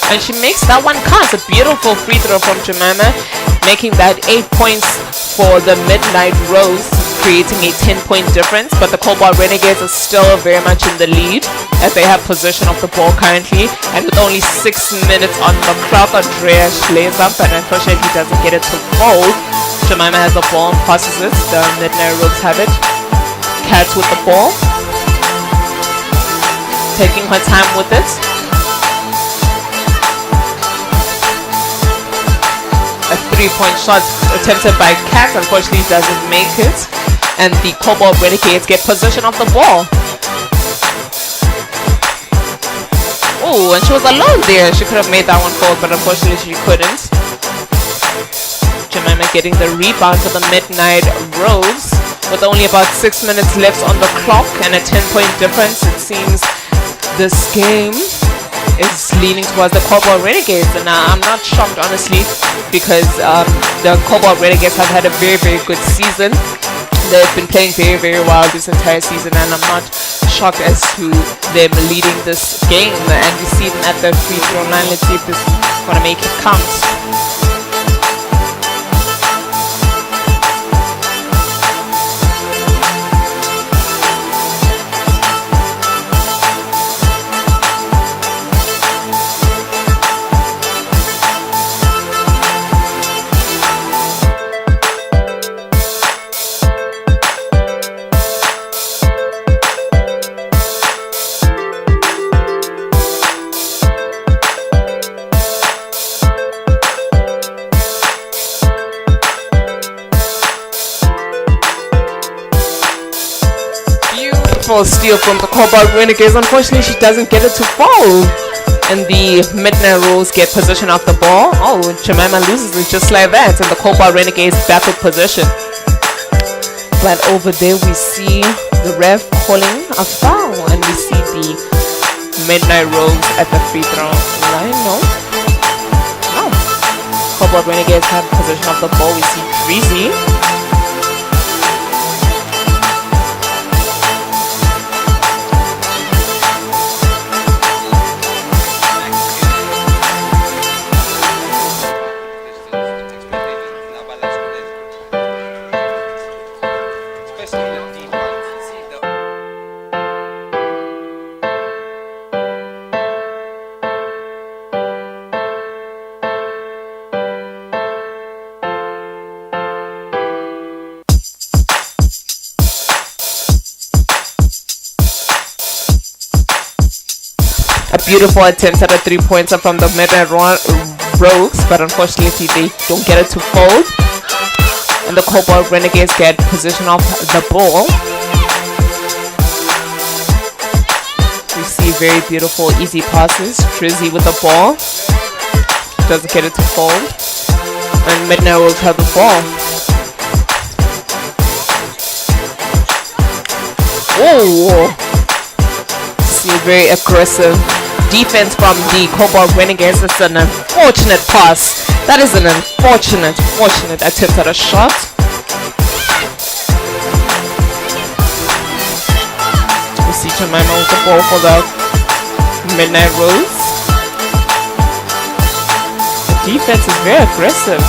And she makes that one count. A beautiful free throw from Jemima, making that 8 points for the Midnight Rose, creating a 10-point difference. But the Cobalt Renegades are still very much in the lead as they have possession of the ball currently. And with only 6 minutes on the clock, Andrea lays up and unfortunately doesn't get it to fold. Jemima has the ball and passes it. The Midnight Rose have it. Cats with the ball, taking her time with it. A 3-point shot attempted by Cat, unfortunately doesn't make it, and the Cobalt Renegades get possession of the ball. Oh, and she was alone there. She could have made that one fall, but unfortunately she couldn't. Jemima getting the rebound for the Midnight Rose with only about 6 minutes left on the clock and a 10-point difference. It seems this game is leaning towards the Cobalt Renegades, and I'm not shocked honestly, because the Cobalt Renegades have had a very, very good season. They've been playing very, very well this entire season, and I'm not shocked as to them leading this game. And we see them at the free throw line. Let's see if this is going to make it count. Steal from the Cobalt Renegades. Unfortunately, she doesn't get it to fall, and the Midnight Rose get possession of the ball. Oh, Jemima loses it just like that, and the Cobalt Renegades back with possession. But over there we see the ref calling a foul, and we see the Midnight Rose at the free throw line. No, Cobalt Renegades have possession of the ball. We see Treasy. Beautiful attempts at a 3-pointer from the Midnight Rose, but unfortunately they don't get it to fold, and the Cobalt Renegades get possession of the ball. We see very beautiful easy passes. Trizzy with the ball, doesn't get it to fold, and Midnight Rose have the ball. Oh, see very aggressive defense from the Cobalt Renegades. It's an unfortunate pass. That is an unfortunate attempt at a shot. We see Jemima with the ball for the Midnight Rose. The defense is very aggressive.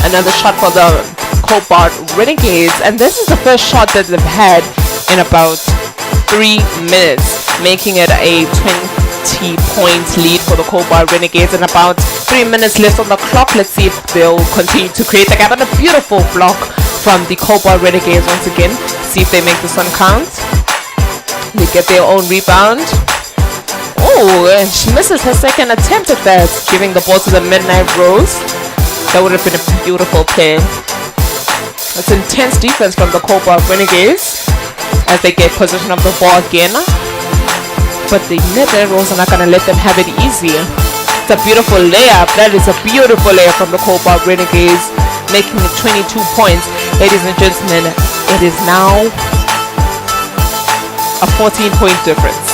Another shot for the Cobalt Renegades, and this is the first shot that they've had in about 3 minutes, making it a 20-point lead for the Cobalt Renegades and about 3 minutes left on the clock. Let's see if they'll continue to create the gap. And a beautiful block from the Cobalt Renegades once again. See if they make this one count. They get their own rebound. Oh, and she misses her second attempt at that, giving the ball to the Midnight Rose. That would have been a beautiful play. It's intense defense from the Cobalt Renegades as they get possession of the ball again. But the Midnight Rose are not going to let them have it easy. It's a beautiful layup. That is a beautiful layup from the Cobalt Renegades, making it 22 points. Ladies and gentlemen, it is now a 14-point difference.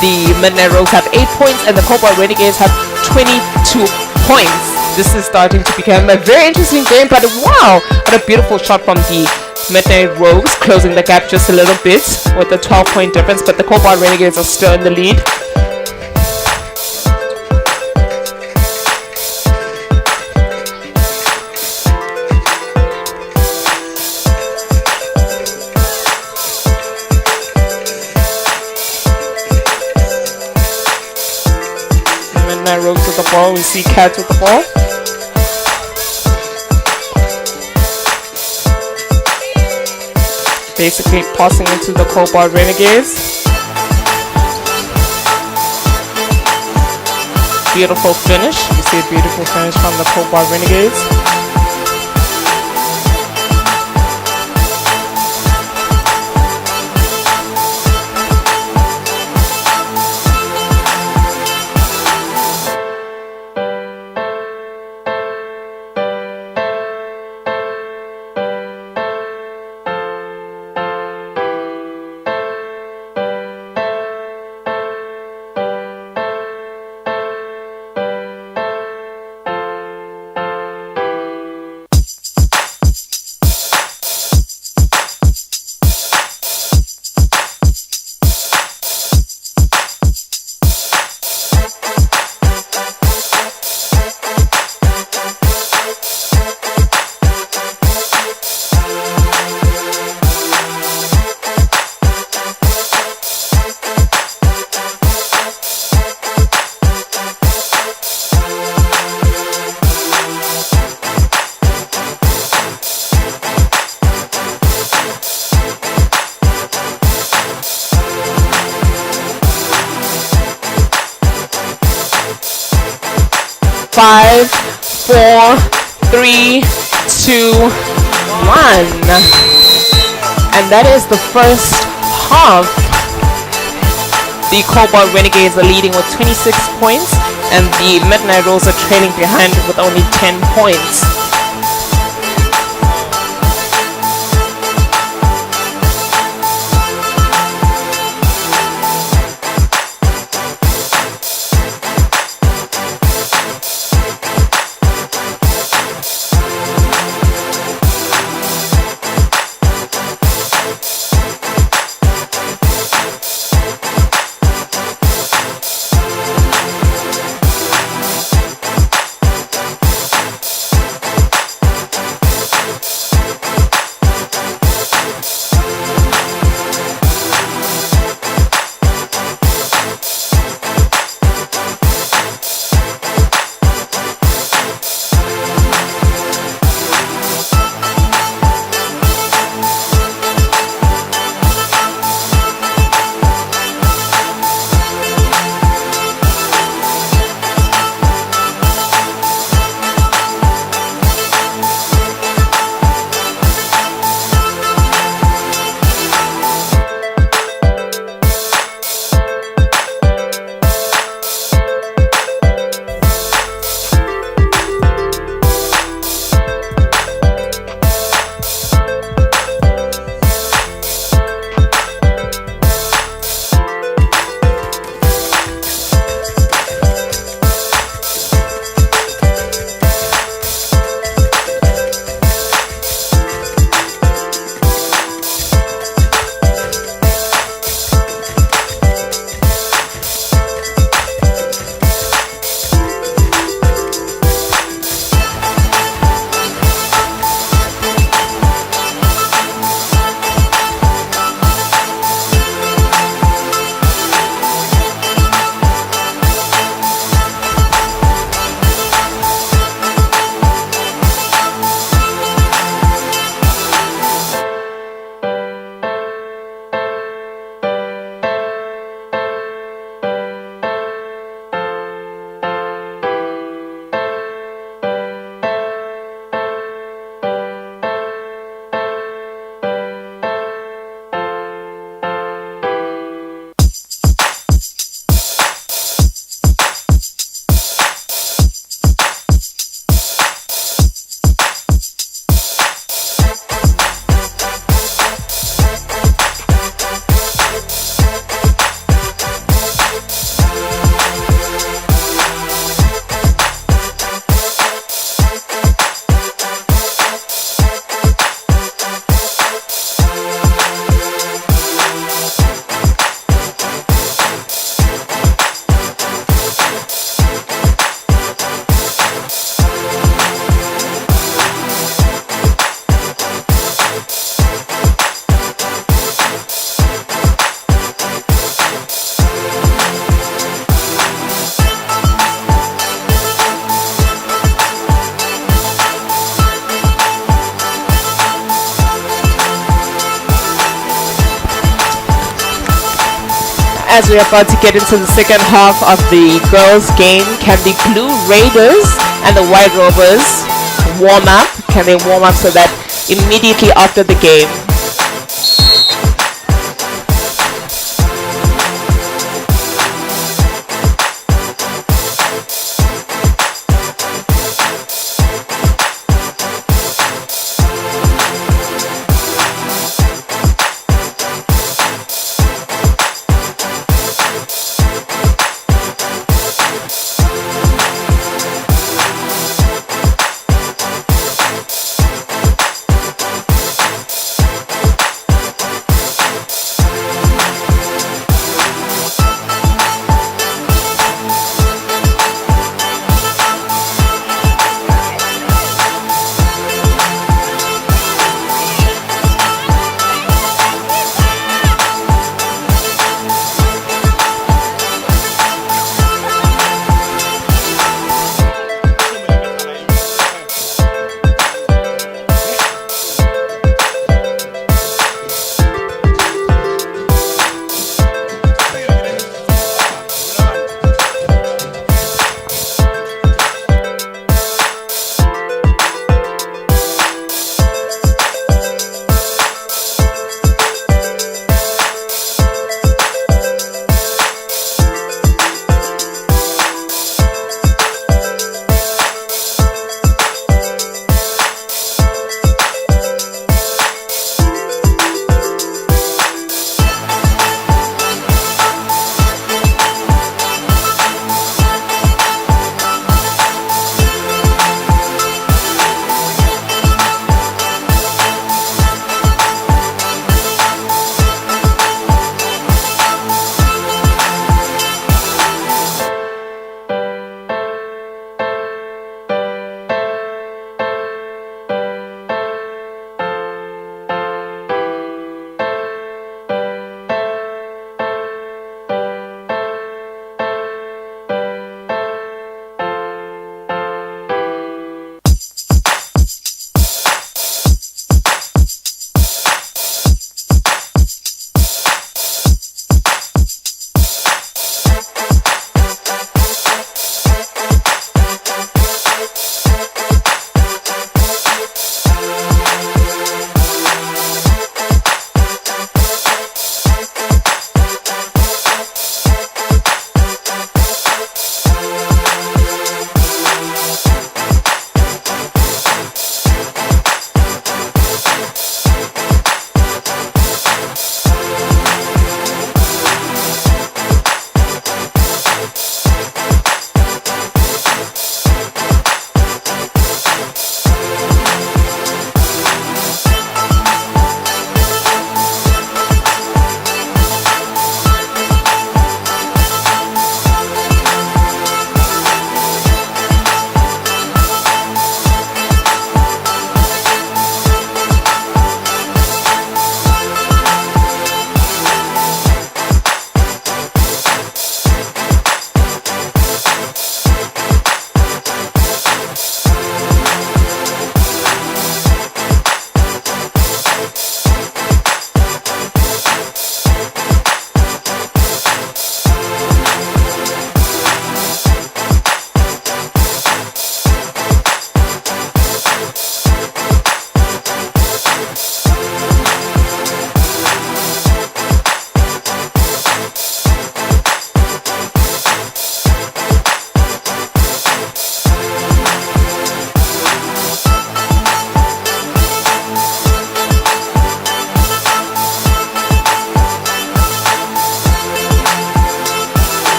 The Midnight Rose have 8 points and the Cobalt Renegades have 22 points. This is starting to become a very interesting game, but wow, what a beautiful shot from the Midnight Rose, closing the gap just a little bit with a 12-point difference, but the Cobalt Renegades are still in the lead. Midnight Rose with the ball, we see Cats with the ball. Basically passing into the Cobalt Renegades. Beautiful finish. You see a beautiful finish from the Cobalt Renegades. Five, 4, 3, 2, 1. And that is the first half. The Cobalt Renegades are leading with 26 points and the Midnight Rose are trailing behind with only 10 points. as we're about to get into the second half of the girls' game, can the Blue Raiders and the White Rovers warm up? Can they warm up so that immediately after the game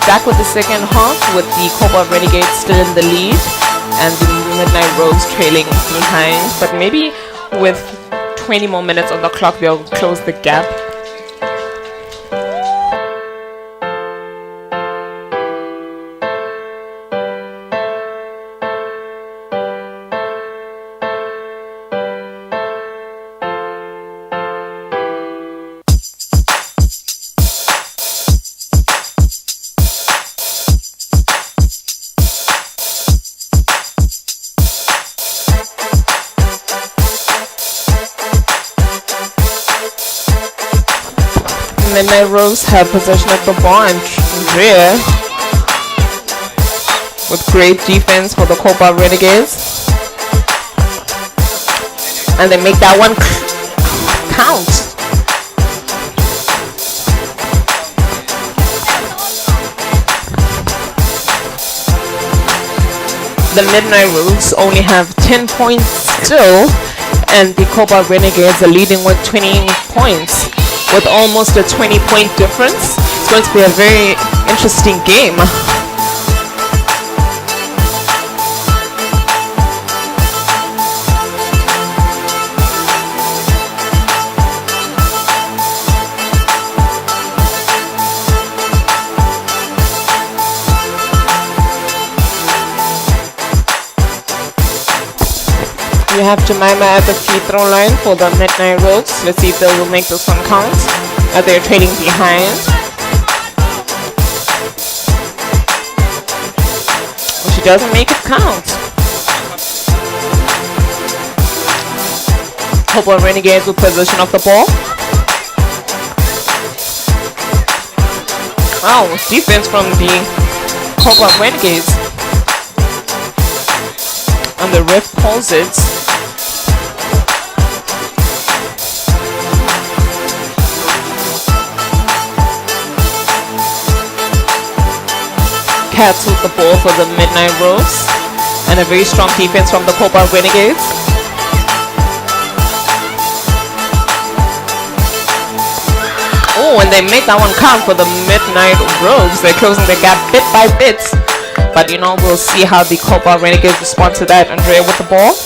we're back with the second half with the Cobalt Renegades still in the lead and the Midnight Rogues trailing behind. But maybe with 20 more minutes on the clock, they'll close the gap. Midnight Rogues have possession of the ball and Andrea with great defense for the Cobalt Renegades. And they make that one count. The Midnight Rogues only have 10 points still, and the Cobalt Renegades are leading with 20 points. With almost a 20-point difference, it's going to be a very interesting game. We have Jemima at the free throw line for the Midnight Rogues. Let's see if they will make this one count as they're trading behind. She doesn't make it count. Cobalt Renegades with possession of the ball. Oh, defense from the Cobalt Renegades. And the ref calls it. Cats with the ball for the Midnight Rogues, and a very strong defense from the Cobalt Renegades. Oh, and they make that one count for the Midnight Rogues. They're closing the gap bit by bit. But you know, we'll see how the Cobalt Renegades respond to that. Andrea with the ball.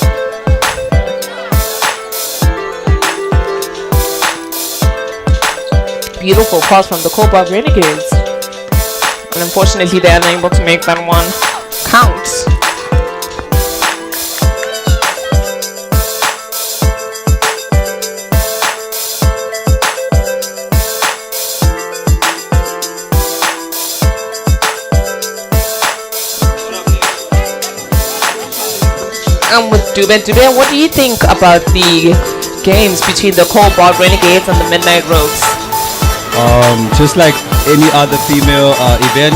Beautiful pass from the Cobalt Renegades. And unfortunately, they are unable to make that one count. And with Dube, what do you think about the games between the Cobalt Renegades and the Midnight Rogues? Just like any other female event,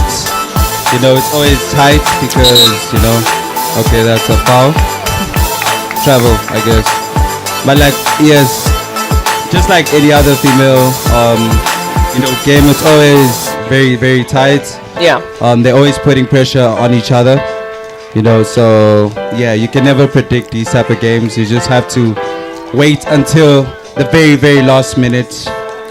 you know, it's always tight because, you know, okay, that's a foul. Travel, I guess. But like, yes, just like any other female, you know, game, it's always very, very tight. Yeah. They're always putting pressure on each other, you know, so yeah, you can never predict these type of games. You just have to wait until the very, very last minute.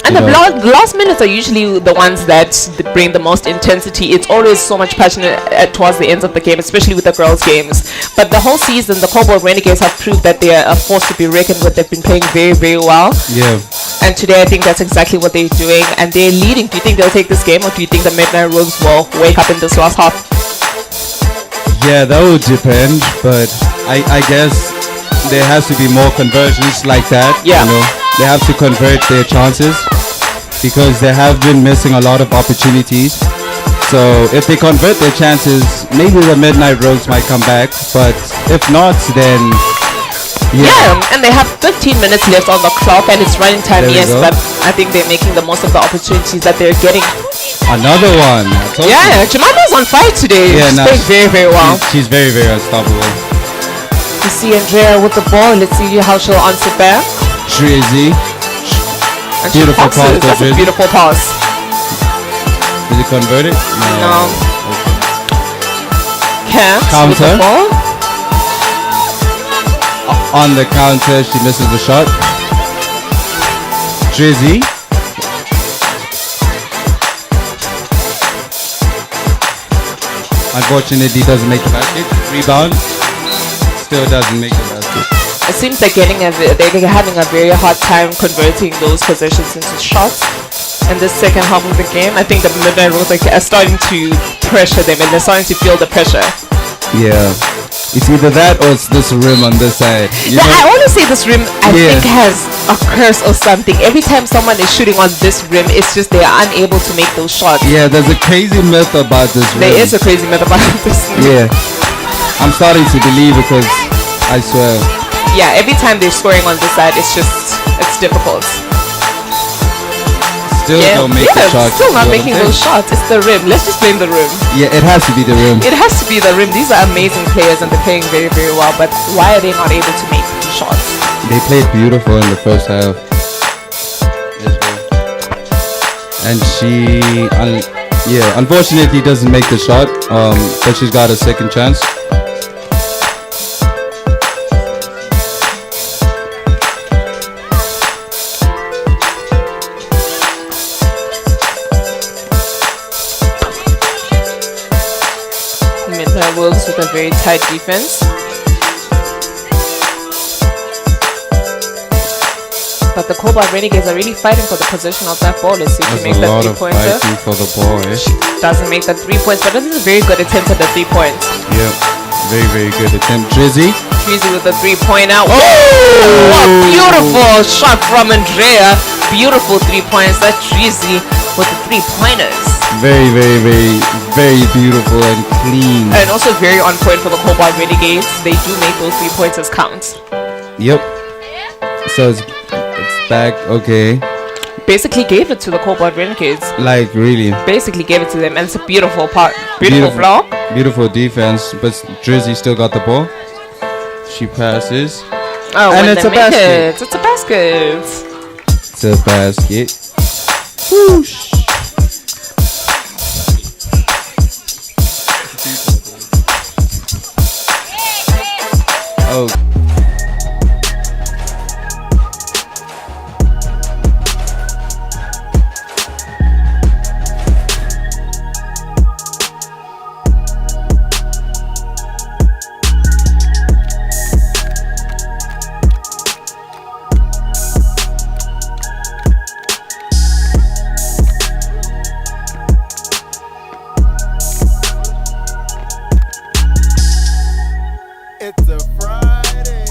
And the last minutes are usually the ones that bring the most intensity. It's always so much passion towards the ends of the game, especially with the girls' games. But the whole season, the Cobalt Renegades have proved that they are a force to be reckoned with. They've been playing very, very well. Yeah. And today, I think that's exactly what they're doing. And they're leading. Do you think they'll take this game, or do you think the Midnight Rogues will wake up in this last half? Yeah, that would depend. But I guess there has to be more conversions like that. Yeah. You know, they have to convert their chances, because they have been missing a lot of opportunities. So if they convert their chances, maybe the Midnight Rogues might come back. But if not, then yeah, and they have 15 minutes left on the clock, and it's running time, yes, but I think they're making the most of the opportunities that they're getting. Another one. Yeah, Jemima's on fire today. Yeah, she's playing very, very well. She's very, very unstoppable. You see Andrea with the ball. Let's see how she'll answer back. Shrezy. And Beautiful pass. That's a beautiful pass. Did it convert it? No. Okay. Counter. On the counter, she misses the shot. Drizzy. Unfortunately, doesn't make the basket. Rebound, still doesn't make the basket. It seems like they're having a very hard time converting those possessions into shots. In the second half of the game, I think the Midnight Rose are starting to pressure them, and they're starting to feel the pressure. Yeah. It's either that or it's this rim on this side. You know? I want to say this rim, I think has a curse or something. Every time someone is shooting on this rim, it's just they are unable to make those shots. Yeah, there's a crazy myth about this rim. There is a crazy myth about this rim. Yeah. I'm starting to believe because I swear. Yeah, every time they're scoring on this side, it's difficult. Still don't make the shots. Still not making those shots. It's the rim. Let's just blame the rim. Yeah, it has to be the rim. It has to be the rim. These are amazing players and they're playing very, very well. But why are they not able to make the shots? They played beautiful in the first half. And she, unfortunately doesn't make the shot. But she's got a second chance. Wolves with a very tight defense. But the Cobalt Renegades are really fighting for the position of that ball. Let's see if she makes that 3-pointer. Fighting for the ball, She doesn't make that 3 points, but this is a very good attempt at the 3 points. Yeah, very, very good attempt. Drizzy with the 3-pointer. Oh! What a beautiful shot from Andrea. Beautiful 3 points. That's Drizzy with the 3-pointers. Very, very, very, very beautiful and clean. And also very on point for the Cobalt Renegades. They do make those 3-pointers count. Yep. So it's back. Okay. Basically gave it to the Cobalt Renegades. Like really. Basically gave it to them, and it's a beautiful part. Beautiful block. Beautiful defense, but Drizzy still got the ball. She passes. Oh, and it's a basket. It's a basket. It's a basket. Whoosh. Oh. It's a Friday.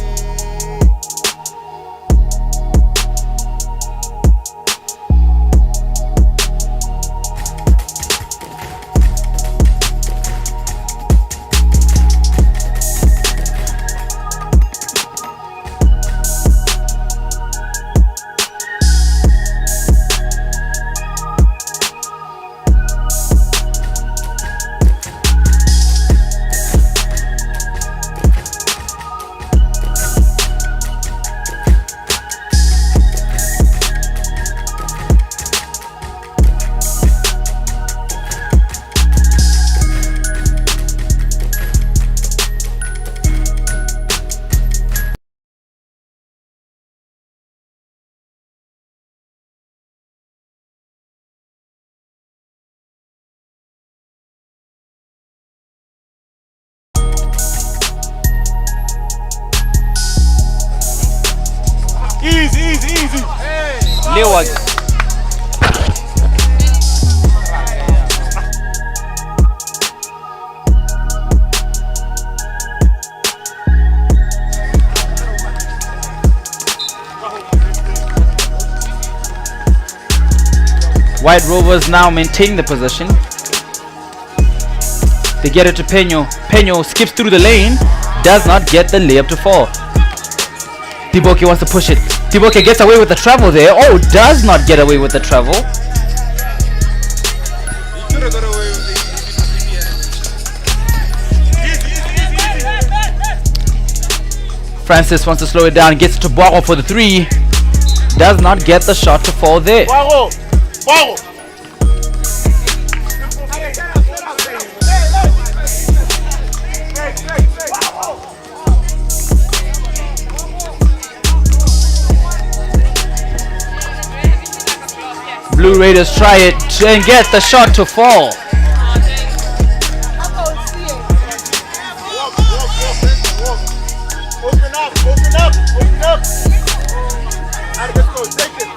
Easy. Lewis. White Rovers now maintaining the possession. They get it to Peño. Peño skips through the lane. Does not get the layup to fall. Tiboke wants to push it. Tiboke gets away with the travel there. Oh, does not get away with the travel. Francis wants to slow it down. Gets to Boago for the 3. Does not get the shot to fall there. Blue Raiders try it and get the shot to fall. Alright, let's go. Take it.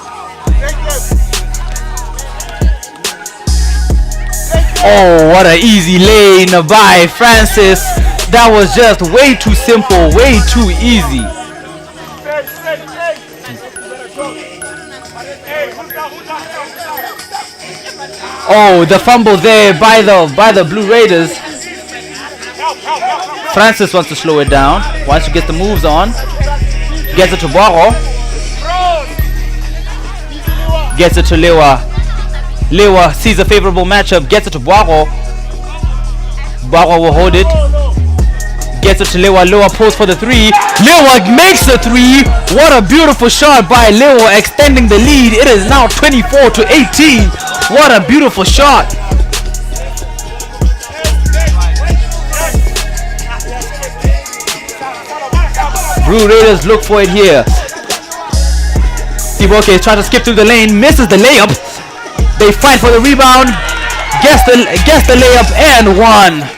Oh, what an easy lane by Francis. That was just way too simple, way too easy. Oh, the fumble there by the Blue Raiders. Francis wants to slow it down. Wants to get the moves on. Gets it to Baro. Gets it to Lewa. Lewa sees a favorable matchup. Gets it to Baro. Baro will hold it. Gets it to Lewa. Lewa pulls for the three. Lewa makes the three. What a beautiful shot by Lewa, extending the lead. It is now 24-18. What a beautiful shot. Blue Raiders look for it here. Tiboke is trying to skip through the lane, misses the layup. They fight for the rebound, gets the layup and one.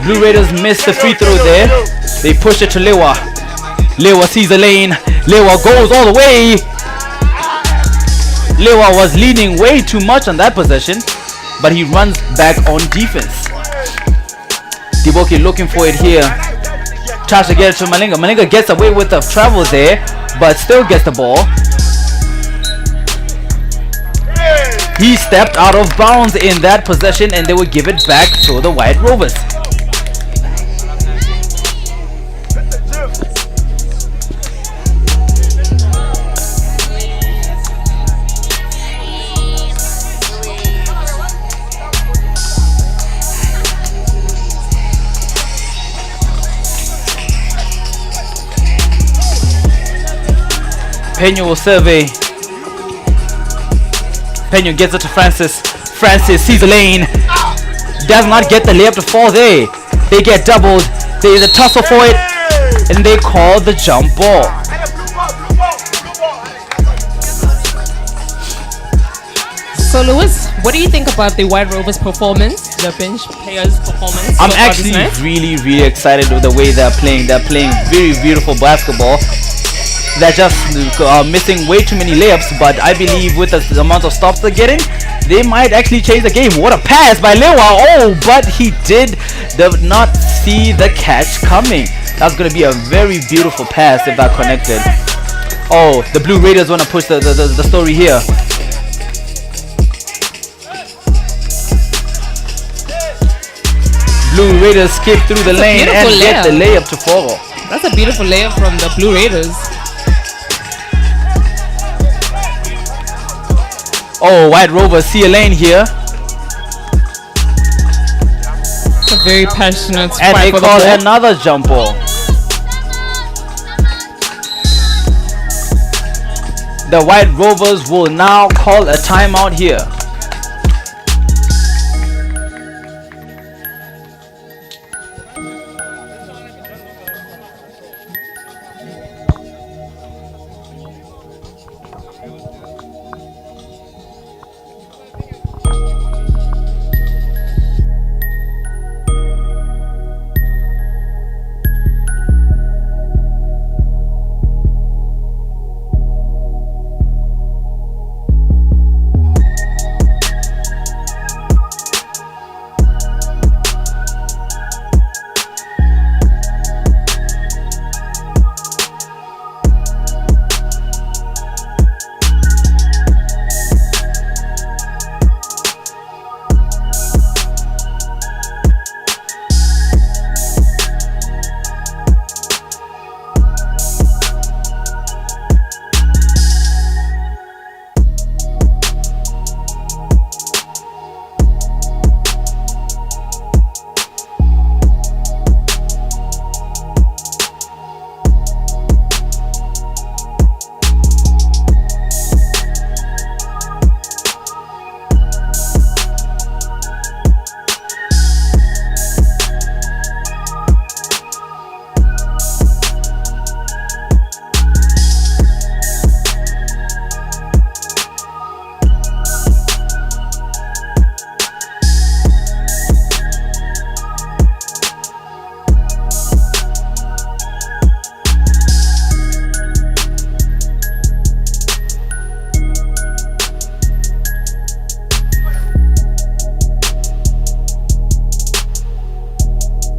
Blue Raiders missed the free throw there. They push it to Lewa. Lewa sees the lane. Lewa goes all the way. Lewa was leaning way too much on that possession, but he runs back on defense. Diboki looking for it here. Tries to get it to Malinga. Malinga gets away with the travel there, but still gets the ball. He stepped out of bounds in that possession, and they will give it back to the White Rovers. Peña will survey. Peña gets it to Francis. Francis sees the lane. Does not get the layup to fall there. They get doubled. There is a tussle for it. And they call the jump ball. So Lewis, what do you think about the White Rovers performance, the bench players' performance? I'm so far actually this night? really excited with the way they're playing. They're playing very beautiful basketball. They're just missing way too many layups, but I believe with the amount of stops they're getting, they might actually change the game. What a pass by Lewa! Oh, but he did not see the catch coming. That's going to be a very beautiful pass if that connected. Oh, the Blue Raiders want to push the story here. Blue Raiders skip through the lane and get the layup to Foro. That's a beautiful layup from the Blue Raiders. Oh, White Rovers see a lane here. It's a very passionate And fight they for the call ball. another jump ball. The White Rovers will now call a timeout here.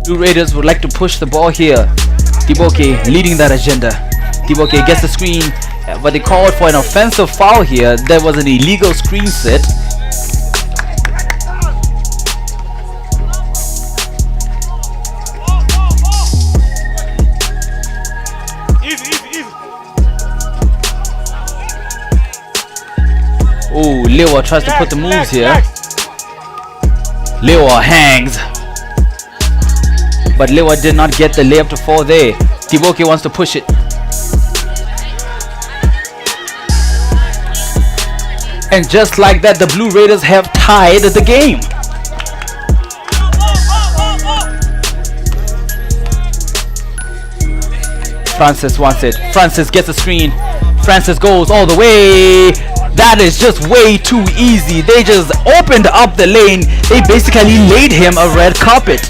Blue Raiders would like to push the ball here. Diboke leading that agenda. Diboke gets the screen, but they called for an offensive foul here. There was an illegal screen set. Oh, Lewa tries to put the moves here. Lewa hangs. But Lewa did not get the layup to fall there. Diboke wants to push it. And just like that, the Blue Raiders have tied the game. Francis wants it. Francis gets a screen. Francis goes all the way. That is just way too easy. They just opened up the lane. They basically laid him a red carpet.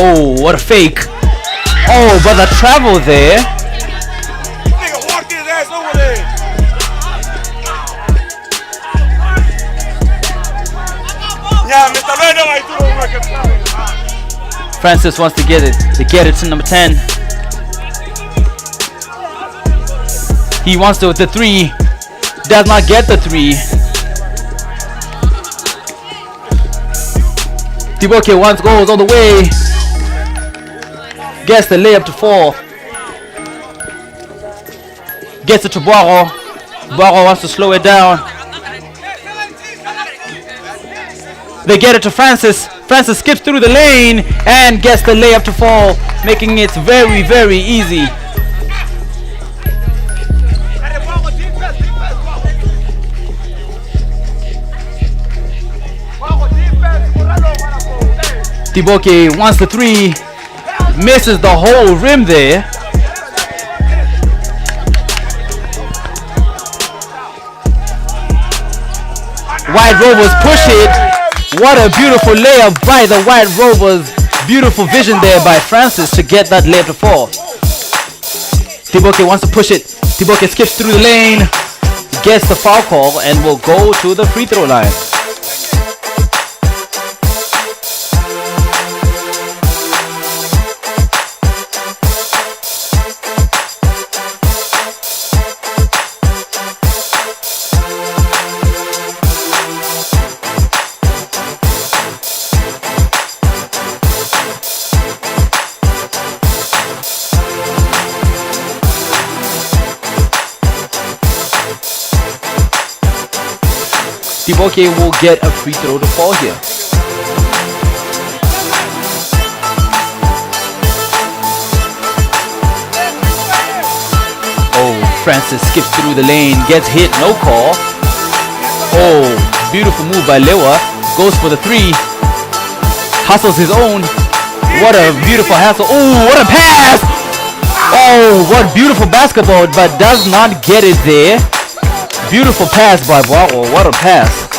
Oh, what a fake. Oh, but the travel there. Nigga walked his ass over there. Yeah, Mr. Random, I do not work it. Francis wants to get it. They get it to number 10. He wants to with the 3. Does not get the 3. Diboke once goes all the way. Gets the layup to 4. Gets it to Boiro. Boiro wants to slow it down. They get it to Francis. Francis skips through the lane and gets the layup to fall, making it very, very easy. Diboke wants the 3, misses the whole rim there. White Rovers push it. What a beautiful layup by the White Rovers. Beautiful vision there by Francis to get that layup to fall. Diboke wants to push it. Diboke skips through the lane, gets the foul call, and will go to the free throw line. Diboke will get a free throw to fall here. Oh, Francis skips through the lane, gets hit, no call. Oh, beautiful move by Lewa. Goes for the 3. Hustles his own. What a beautiful hustle. Oh, what a pass! Oh, what beautiful basketball, but does not get it there. Beautiful pass by Boiro. What a pass.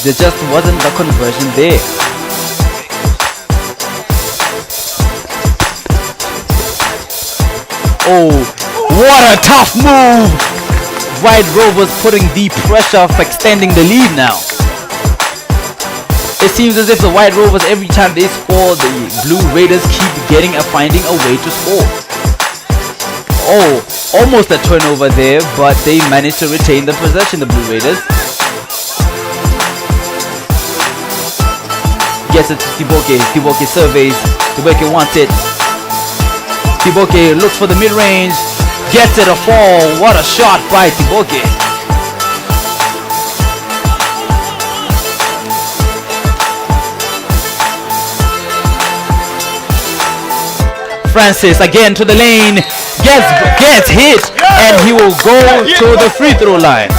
There just wasn't the conversion there. Oh, what a tough move. White Rovers putting the pressure for extending the lead now. It seems as if the White Rovers, every time they score, the Blue Raiders keep finding a way to score. Oh, almost a turnover there, but they managed to retain the possession, the Blue Raiders. Gets it to Diboke. Diboke surveys. Diboke wants it. Diboke looks for the mid-range. Gets it a fall. What a shot by Diboke. Francis again to the lane. Gets hit, and he will go to the free throw line.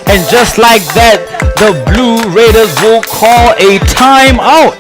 And just like that, the Blue Raiders will call a timeout.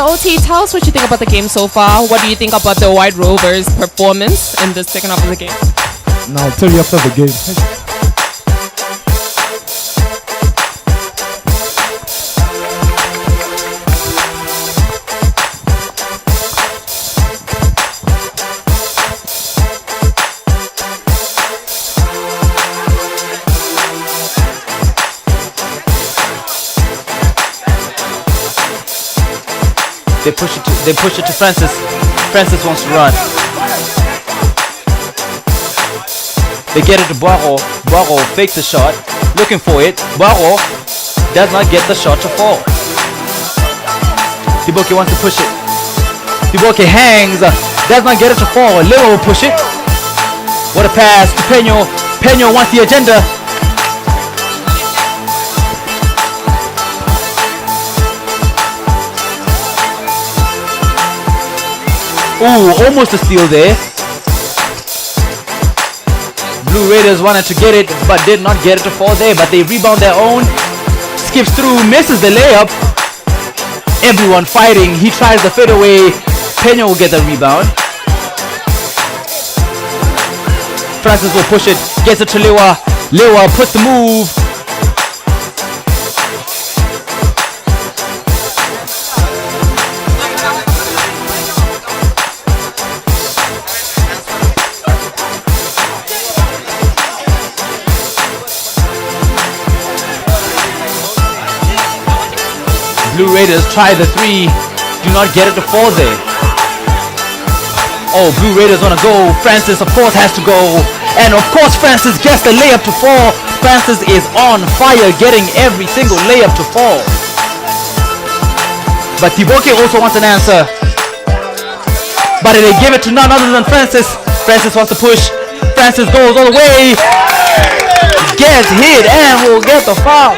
OT, tell us what you think about the game so far. What do you think about the White Rovers' performance in the second half of the game? Now I'll tell you after the game. They push it to Francis. Francis wants to run. They get it to Boiro. Boiro fakes the shot, looking for it. Boiro does not get the shot to fall. Diboke wants to push it. Diboke hangs, does not get it to fall. Leo will push it. What a pass to Peño. Peño wants the agenda. Ooh, almost a steal there. Blue Raiders wanted to get it, but did not get it to fall there. But they rebound their own. Skips through, misses the layup. Everyone fighting. He tries the fadeaway. Peña will get the rebound. Francis will push it. Gets it to Lewa. Lewa puts the move. Blue Raiders try the three, do not get it to fall there. Oh, Blue Raiders want to go. Francis, of course, has to go. And of course, Francis gets the layup to fall. Francis is on fire, getting every single layup to fall. But Diboke also wants an answer. But they give it to none other than Francis. Francis wants to push. Francis goes all the way. Gets hit and will get the foul.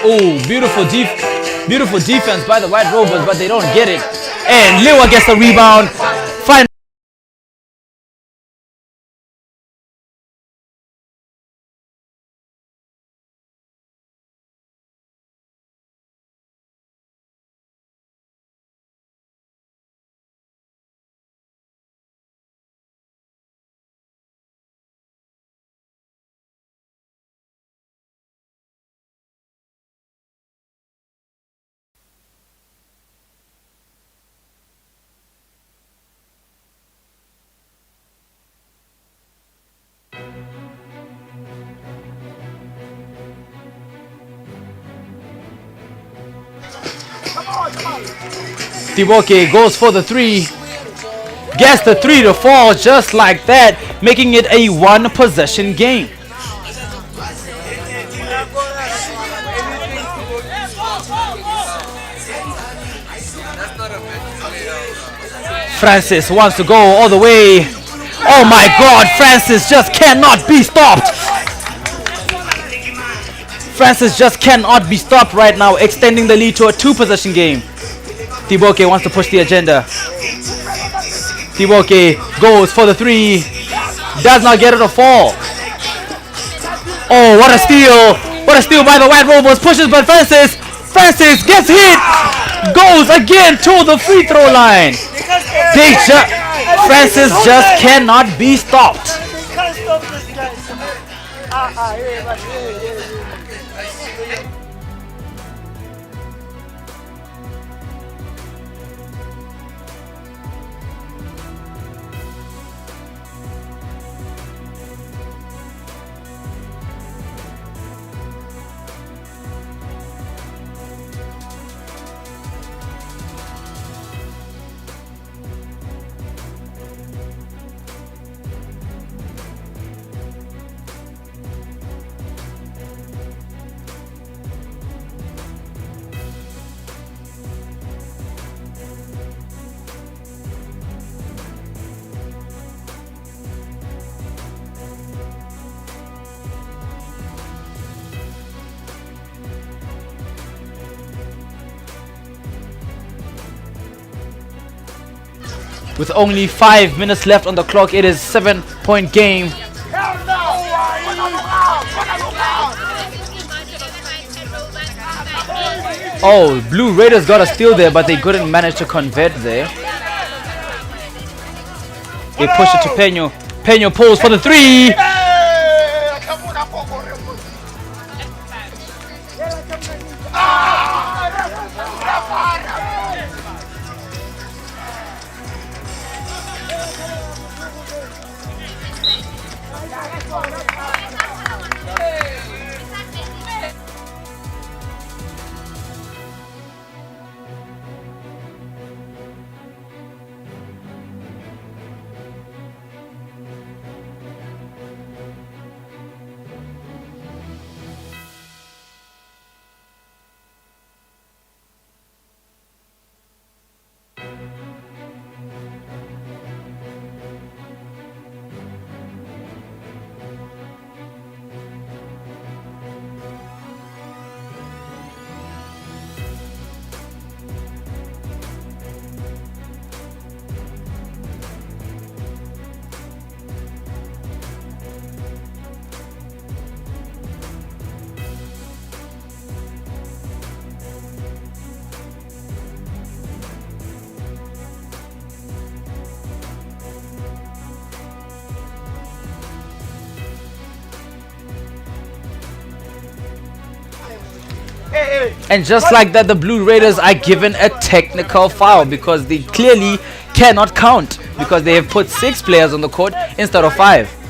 Oh, beautiful defense by the White Rovers, but they don't get it. And Lewa gets the rebound. Fine. Diboke goes for the three. Gets the three to fall just like that, making it a one possession game. Francis wants to go all the way. Oh my God, Francis just cannot be stopped. Francis just cannot be stopped right now, extending the lead to a two possession game. Diboke wants to push the agenda. Diboke goes for the three. Does not get it to fall. Oh, what a steal. What a steal by the White Rovers. Pushes, but Francis gets hit. Goes again to the free throw line. Francis just cannot be stopped. With only 5 minutes left on the clock, it is 7-point game. Oh, Blue Raiders got a steal there, but they couldn't manage to convert there. They push it to Peño. Peño pulls for the three. And just like that, the Blue Raiders are given a technical foul because they clearly cannot count because they have put 6 players on the court instead of 5.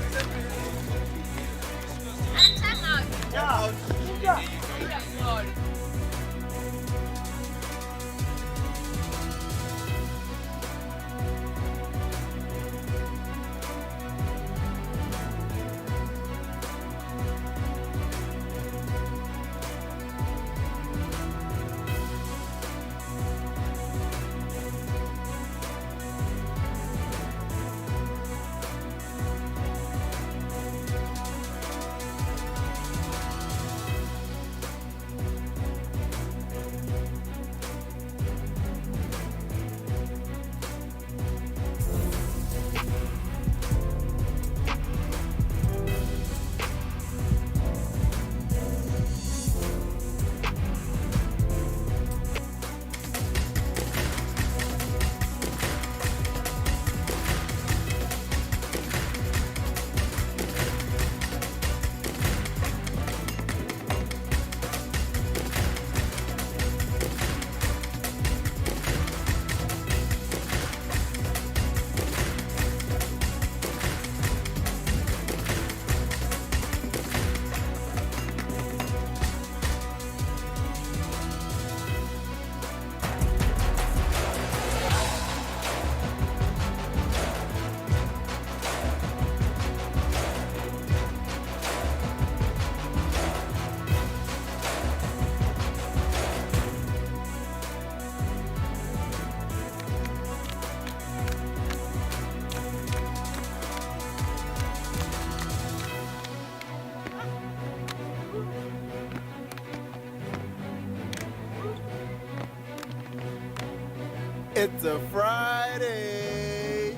It's a Friday.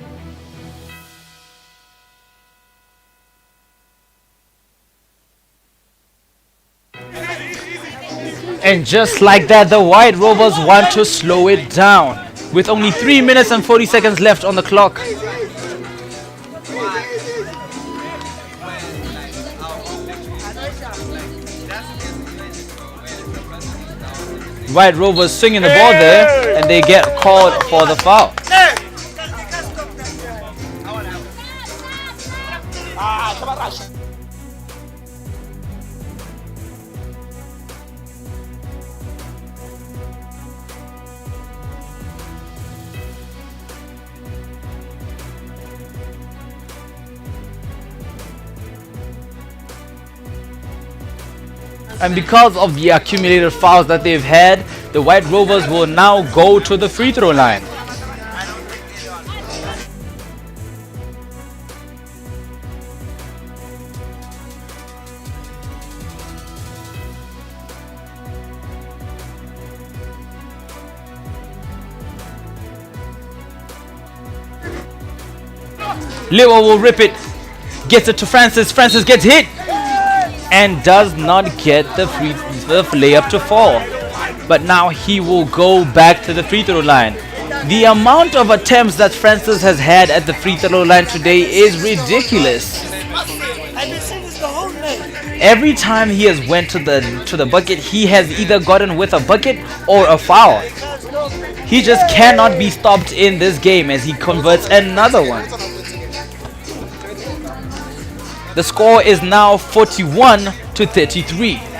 And just like that, the White Rovers want to slow it down with only 3 minutes and 40 seconds left on the clock. White Rovers swinging the ball there, and they get called for the foul. And because of the accumulated fouls that they've had, the White Rovers will now go to the free throw line. Leo will rip it. Gets it to Francis. Francis gets hit. And does not get the layup to fall. But now he will go back to the free throw line. The amount of attempts that Francis has had at the free throw line today is ridiculous. Every time he has went to the bucket, he has either gotten with a bucket or a foul. He just cannot be stopped in this game as he converts another one. The score is now 41-33.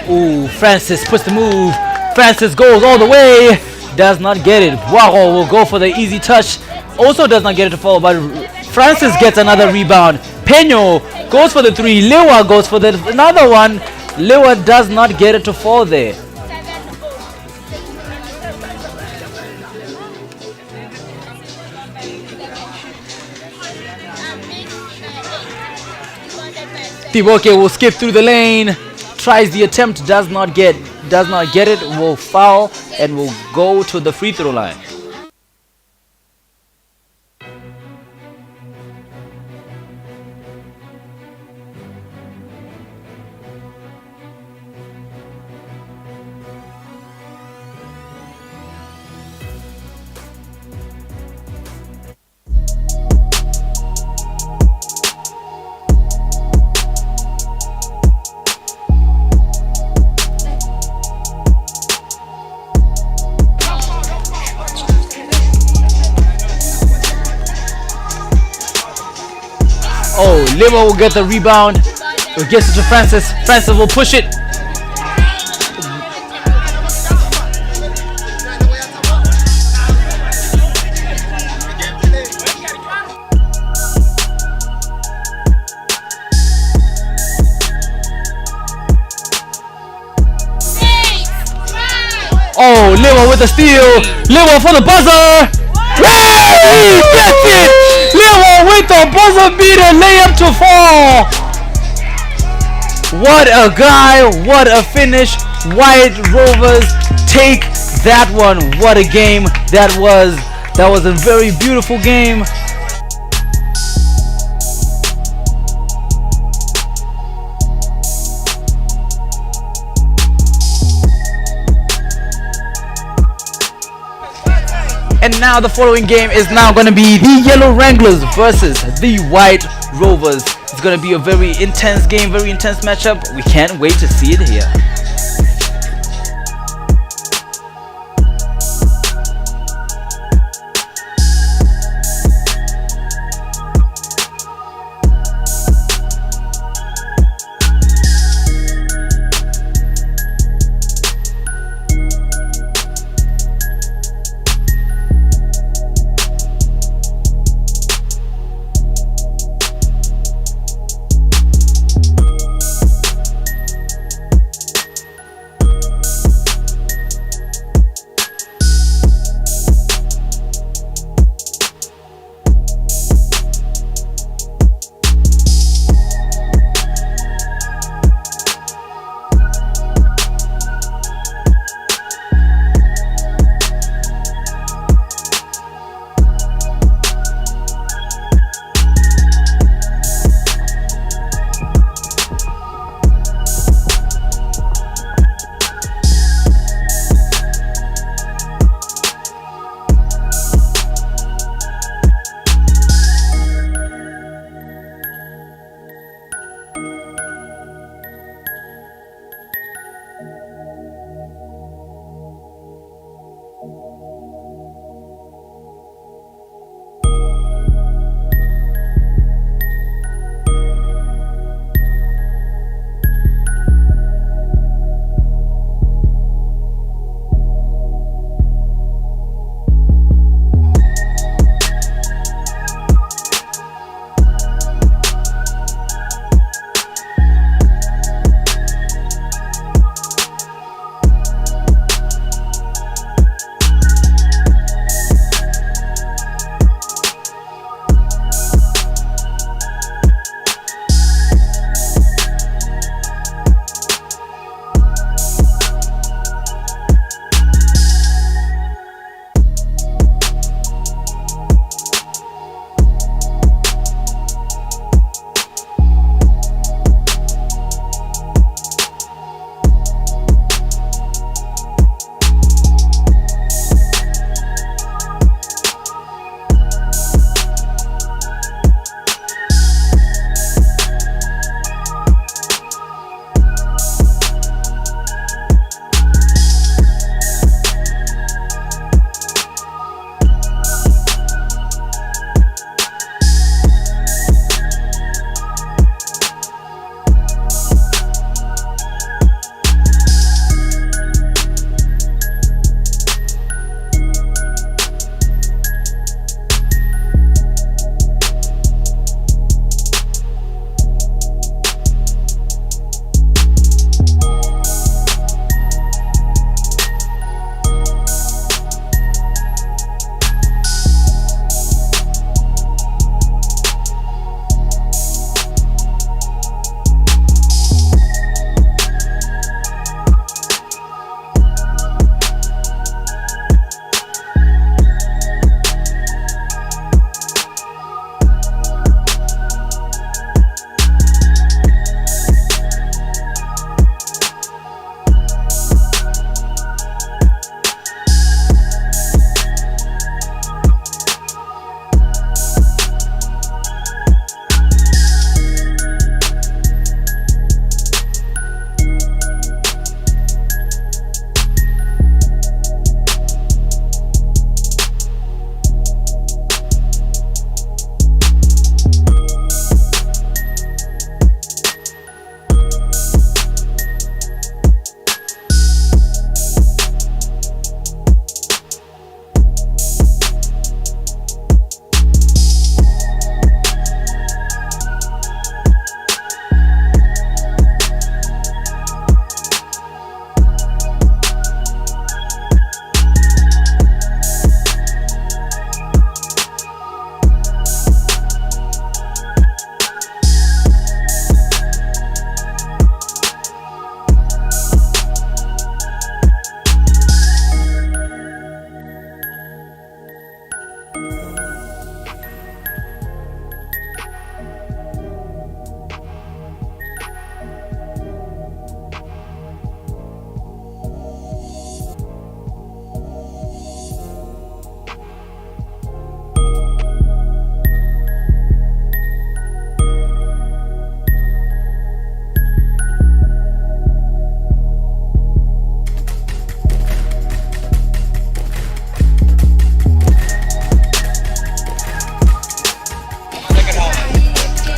Ooh, Francis puts the move. Francis goes all the way. Does not get it. Waro will go for the easy touch. Also does not get it to fall, but Francis gets another rebound. Peño goes for the three. Lewa goes for another one. Lewa does not get it to fall there. Tiboke will skip through the lane. Tries the attempt, does not get it, will foul and will go to the free throw line. Oh, Limo will get the rebound. It gets it to Francis. Francis will push it. Oh, Limo with the steal. Limo for the buzzer. Hey, gets it. Limo with the buzzer beater layup to fall. What a guy, what a finish. White Rovers take that one. What a game that was. That was a very beautiful game. And now the following game is now going to be the Yellow Wranglers versus the White Rovers. It's going to be a very intense game, very intense matchup. We can't wait to see it here.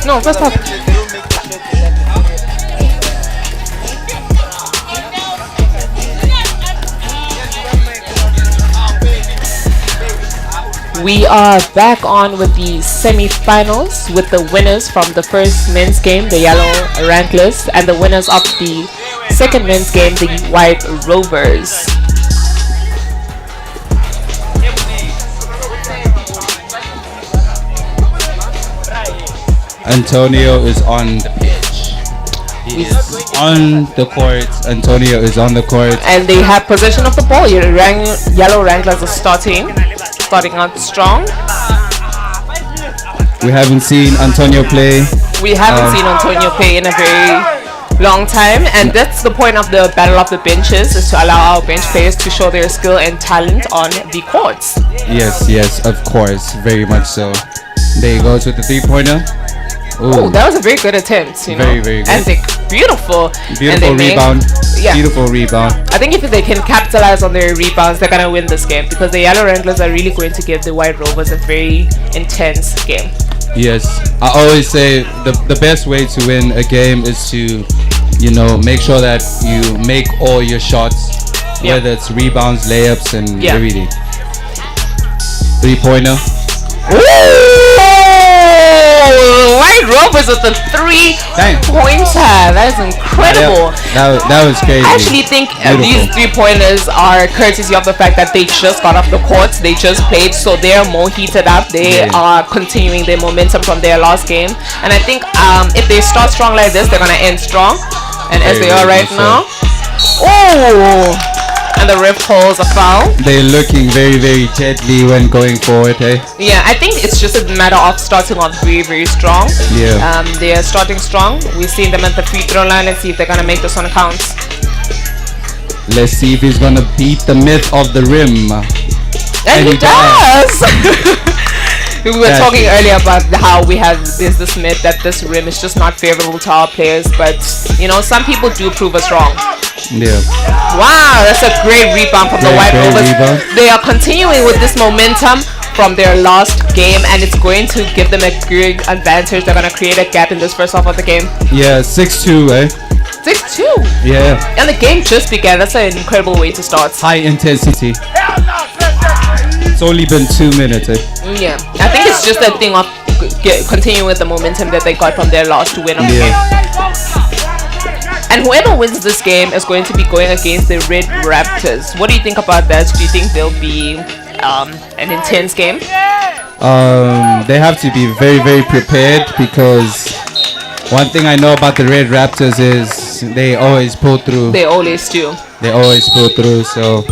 No, first half. We are back on with the semi-finals with the winners from the first men's game, the Yellow Ranklers, and the winners of the second men's game, the White Rovers. Antonio is on the pitch. He is on the court. Antonio is on the court. And they have possession of the ball. Yellow Ranklers are starting out strong. We haven't seen Antonio play. We haven't seen Antonio play in a very long time, and that's the point of the battle of the benches, is to allow our bench players to show their skill and talent on the courts. Yes, of course, very much so. There he goes with the three-pointer. Oh, that was a very good attempt, Very, very good. And beautiful rebound. Yeah. Beautiful rebound. I think if they can capitalize on their rebounds, they're gonna win this game, because the Yellow Ranklers are really going to give the White Rovers a very intense game. Yes, I always say the best way to win a game is to, make sure that you make all your shots, whether it's rebounds, layups, and everything. Three-pointer. White Rovers with the 3-pointer. That is incredible. That was crazy. I actually think these 3-pointers are courtesy of the fact that they just got off the court. They just played, so they're more heated up. They are continuing their momentum from their last game. And I think if they start strong like this, they're going to end strong. And as they are right now. Oh! And the ref calls a foul. They're looking very, very deadly when going forward, hey? Yeah, I think it's just a matter of starting off very, very strong. Yeah. They are starting strong. We've seen them at the free throw line. Let's see if they're going to make this one count. Let's see if he's going to beat the myth of the rim. And he does! We were talking earlier about how there's this myth that this rim is just not favorable to our players, but some people do prove us wrong. Yeah. Wow, that's a great rebound from the White Rovers. They are continuing with this momentum from their last game, and it's going to give them a good advantage. They're going to create a gap in this first half of the game. Yeah, 6-2, eh? 6-2. Yeah. And the game just began. That's an incredible way to start. High intensity. It's only been 2 minutes, eh? Yeah. I think it's just a thing of continuing with the momentum that they got from their last win of the game. And whoever wins this game is going to be going against the Red Raptors. What do you think about that? Do you think there'll be an intense game? They have to be very, very prepared, because one thing I know about the Red Raptors is they always pull through. They always do. They always pull through, so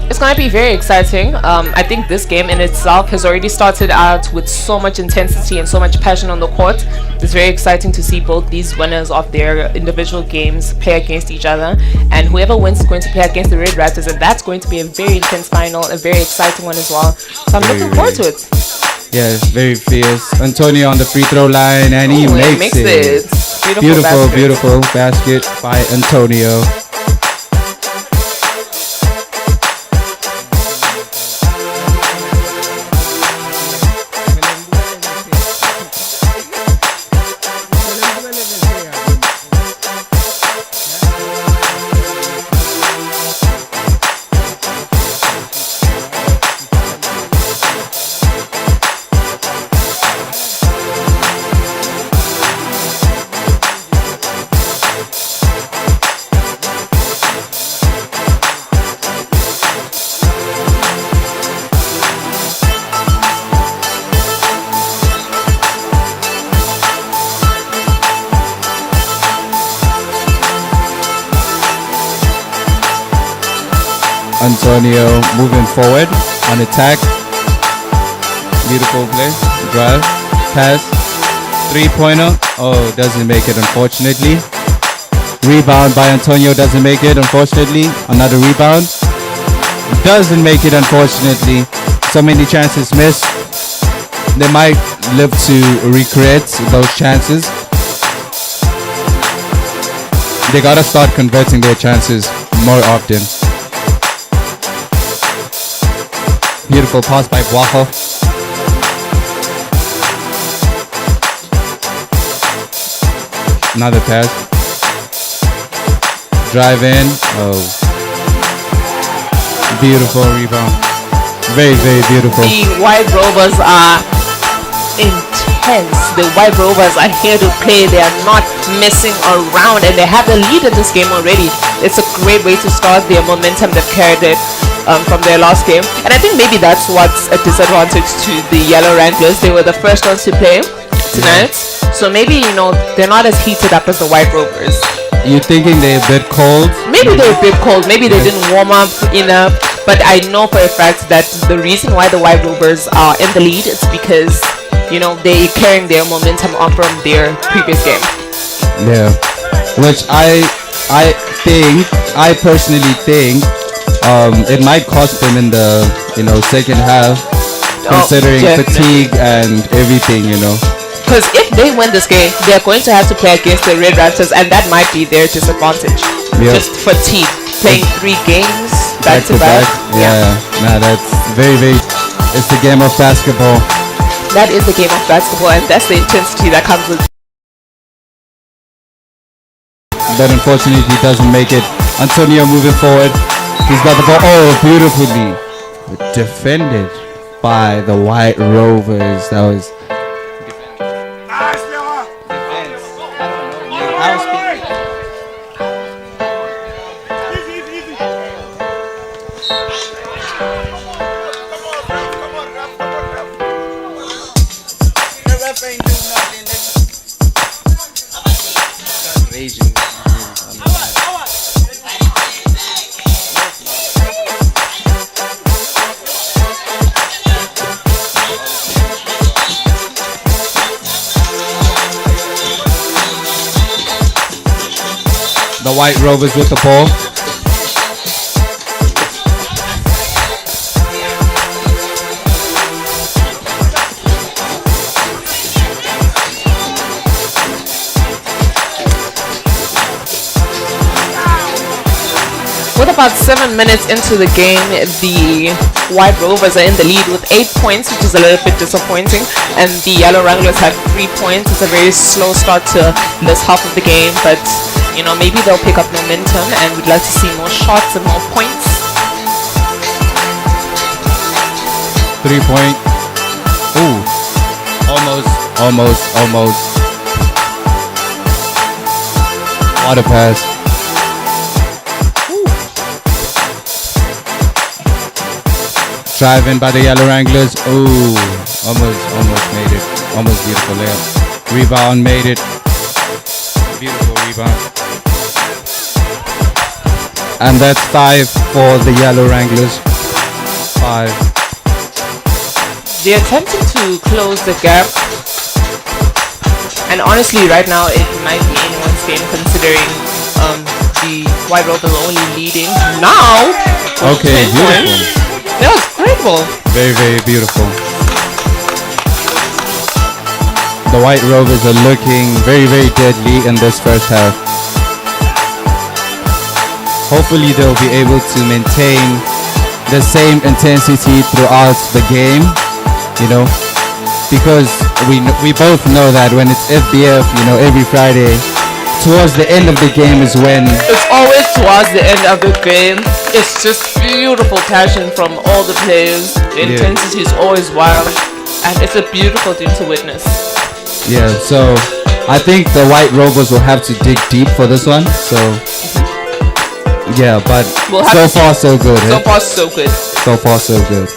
it's going to be very exciting. I think this game in itself has already started out with so much intensity and so much passion on the court. It's very exciting to see both these winners of their individual games play against each other, and whoever wins is going to play against the Red Raptors, and that's going to be a very intense final, a very exciting one as well. So I'm looking forward to it. Yes, very fierce. Antonio on the free throw line, and he makes it. Beautiful basket by Antonio. Antonio moving forward on attack. Beautiful play. Drive. Pass. Three-pointer. Oh, doesn't make it, unfortunately. Rebound by Antonio. Doesn't make it, unfortunately. Another rebound. Doesn't make it, unfortunately. So many chances missed. They might live to recreate those chances. They gotta start converting their chances more often. Beautiful pass by Guajo. Another pass. Drive in. Oh. Beautiful rebound. Very, very beautiful. The White Rovers are intense. The White Rovers are here to play. They are not messing around, and they have the lead in this game already. It's a great way to start their momentum. They've carried it from their last game, and I think maybe that's what's a disadvantage to the Yellow Wranglers. They were the first ones to play tonight, so maybe they're not as heated up as the White Rovers. You thinking they're a bit cold? Maybe they're a bit cold. Maybe they didn't warm up enough. But I know for a fact that the reason why the White Rovers are in the lead is because they're carrying their momentum on from their previous game. Yeah, which I personally think it might cost them in the second half, considering fatigue and everything. Because if they win this game, they're going to have to play against the Red Raptors, and that might be their disadvantage. Yep. Just fatigue, playing 3 games back to back. Yeah, that's very, very. It's the game of basketball. That is the game of basketball, and that's the intensity that comes with. But unfortunately, he doesn't make it. Antonio moving forward. He's got the ball. Oh, beautifully defended by the White Rovers. That was. The White Rovers with the ball. With about 7 minutes into the game, the White Rovers are in the lead with 8 points, which is a little bit disappointing, and the Yellow Wranglers have 3 points. It's a very slow start to this half of the game, but maybe they'll pick up momentum, and we'd like to see more shots and more points. 3-point. Ooh, almost. What a pass. Driving by the Yellow Wranglers. Ooh, almost made it. Almost beautiful layup. Rebound made it. Beautiful rebound. And that's 5 for the Yellow Wranglers. 5. They're attempting to close the gap, and honestly right now it might be anyone's game, considering the White Rovers are only leading now. Okay, beautiful. That was great ball. Very, very beautiful. The White Rovers are looking very, very deadly in this first half. Hopefully they'll be able to maintain the same intensity throughout the game, because we both know that when it's FBF, every Friday, towards the end of the game is when it's always towards the end of the game. It's just beautiful passion from all the players. The intensity is always wild, and it's a beautiful thing to witness. Yeah, so I think the White Rovers will have to dig deep for this one. So yeah, but so far so good. So far so good. So far so good.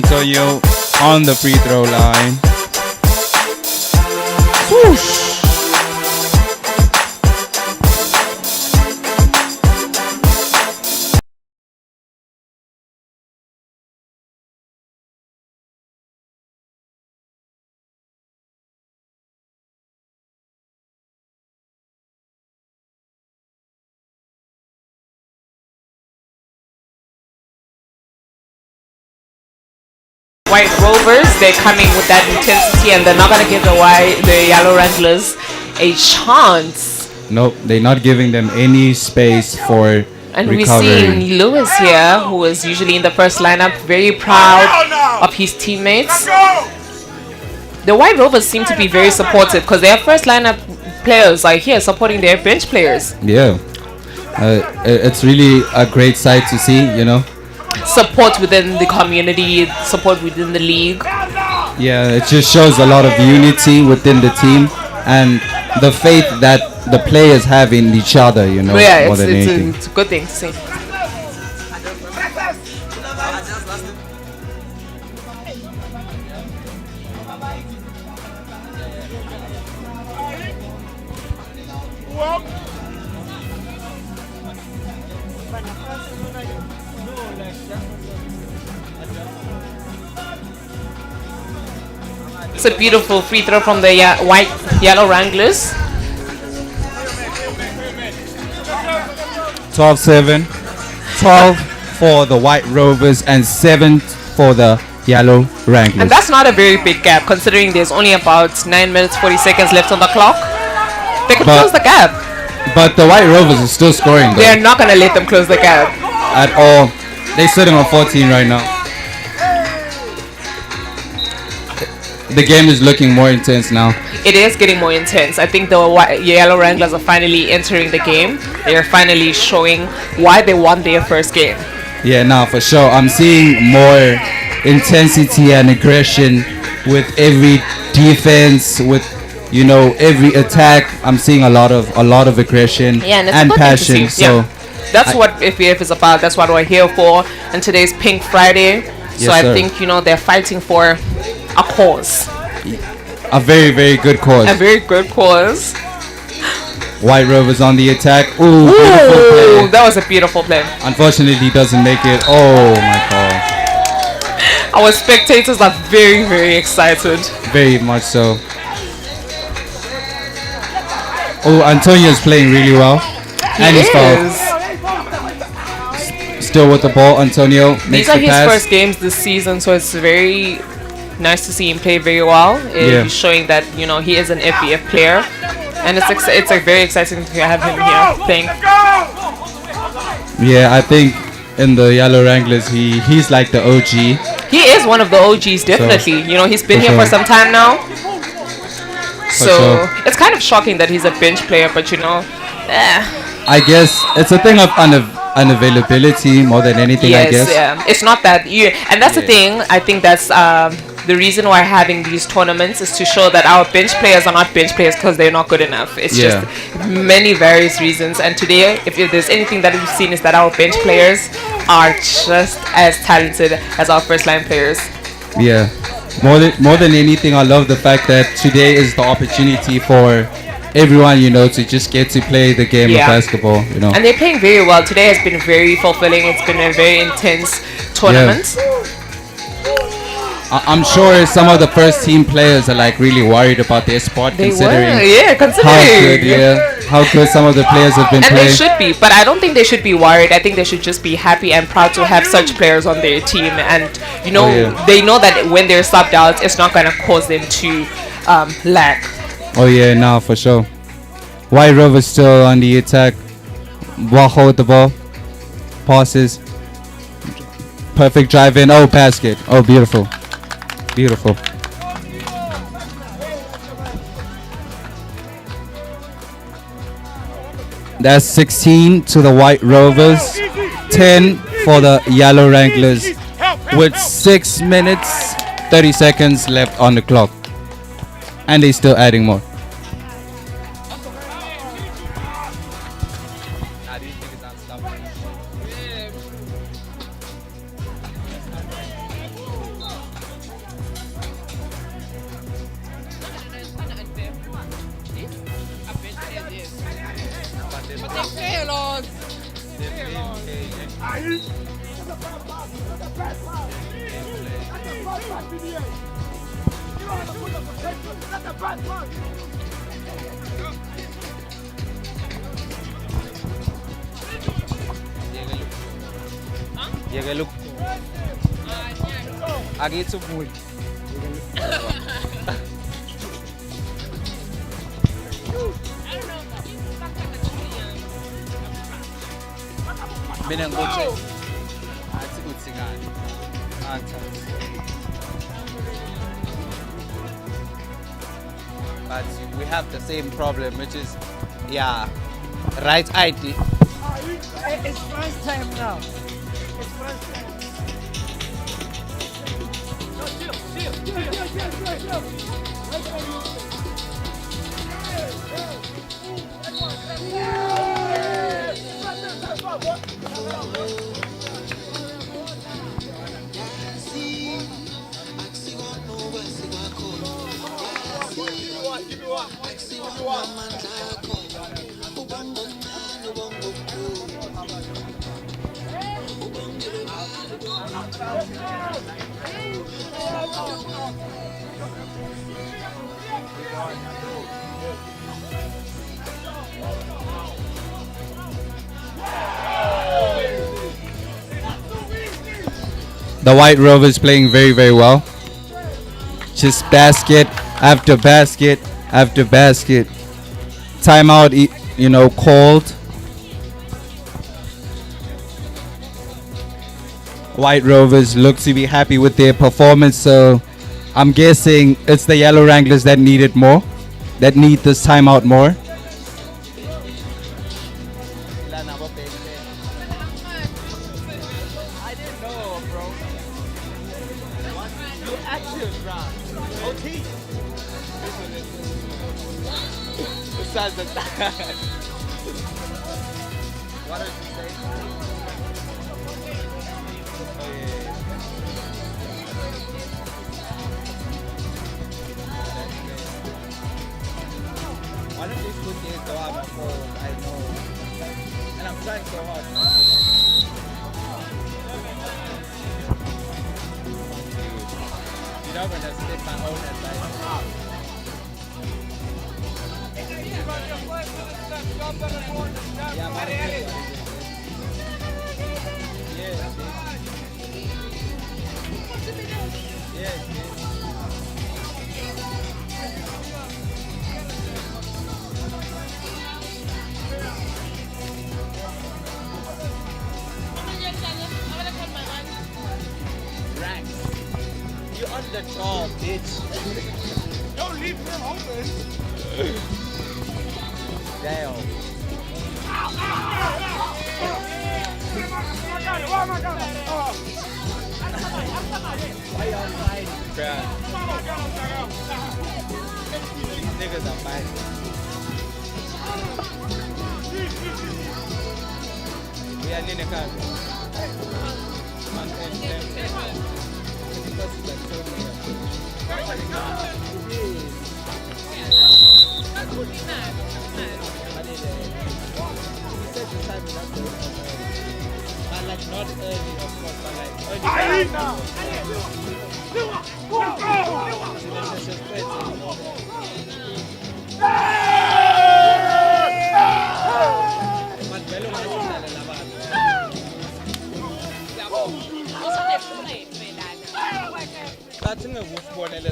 Antonio on the free throw line. Swoosh. White Rovers, they're coming with that intensity and they're not going to give the Yellow Wranglers a chance. Nope, they're not giving them any space for And recovery. we're seeing Lewis here, who is usually in the first lineup, very proud of his teammates. The White Rovers seem to be very supportive because their first lineup players are here supporting their bench players. Yeah, it's really a great sight to see, you know. Support within the community, support within the league. Yeah, it just shows a lot of unity within the team and the faith that the players have in each other, you know, Yeah, more than anything. it's a good thing to see. It's a beautiful free throw from the Yellow Wranglers. 12-7, 12 for the White Rovers and 7 for the Yellow Wranglers. And that's not a very big gap considering there's only about 9 minutes 40 seconds left on the clock. They can close the gap. But the White Rovers are still scoring though. They're not going to let them close the gap. At all. They're sitting on 14 right now. The game is looking more intense now. It is getting more intense. I think the Yellow Wranglers are finally entering the game. They are finally showing why they won their first game. Yeah, now for sure. I'm seeing more intensity and aggression with every defense, with every attack. I'm seeing a lot of aggression and passion. So that's what FBF is about. That's what we're here for. And today's Pink Friday. So I think they're fighting for a cause. A very, very good cause. A very good cause. White Rovers on the attack. Ooh, beautiful play. That was a beautiful play. Unfortunately, he doesn't make it. Oh my god. Our spectators are very, very excited. Very much so. Oh, Antonio's playing really well. And he's fouled. Still with the ball, Antonio makes the pass. These are his first games this season, so it's very nice to see him play very well. He's showing that he is an FBF player, and it's very exciting to have him here playing. Yeah, I think in the Yellow Wranglers, he's like the OG. He is one of the OGs, definitely. So, he's been here for some time now. So it's kind of shocking that he's a bench player, but I guess it's a thing of unavailability more than anything. Yes, I guess. Yeah. It's not that and that's the thing. I think that's the reason why having these tournaments is to show that our bench players are not bench players because they're not good enough. It's just many various reasons. And today, if there's anything that we've seen, is that our bench players are just as talented as our first line players. Yeah, more than anything, I love the fact that today is the opportunity for everyone, to just get to play the game of basketball, And they're playing very well. Today has been very fulfilling. It's been a very intense tournament. I'm sure some of the first team players are like really worried about their spot, considering how good some of the players have been playing. And they should be, but I don't think they should be worried. I think they should just be happy and proud to have such players on their team. And they know that when they're subbed out, it's not going to cause them to lag. Oh yeah, now for sure. White Rovers still on the attack. Hold the ball. Passes. Perfect drive in. Oh, basket. Oh, beautiful. Beautiful. That's 16 to the White Rovers. 10 for the Yellow Wranglers. With 6 minutes, 30 seconds left on the clock. And they're still adding more. But we have the same problem, which is, yeah, right ID. It's first time now. It's first time. The White Rovers playing very, very well. Just basket after basket after basket. Timeout, called. White Rovers look to be happy with their performance, so I'm guessing it's the Yellow Wranglers that need it more, that need this timeout more. One of these good days though, I'm a cold, I know. And I'm trying so hard. You're not gonna slip my own advice. Yeah, but yes. You on the job, bitch. Don't leave him open. Damn. Why y'all fighting? Bruh. These niggas are fighting. We are in the car. Like not early, of course, but like early now. That's in the wolf born and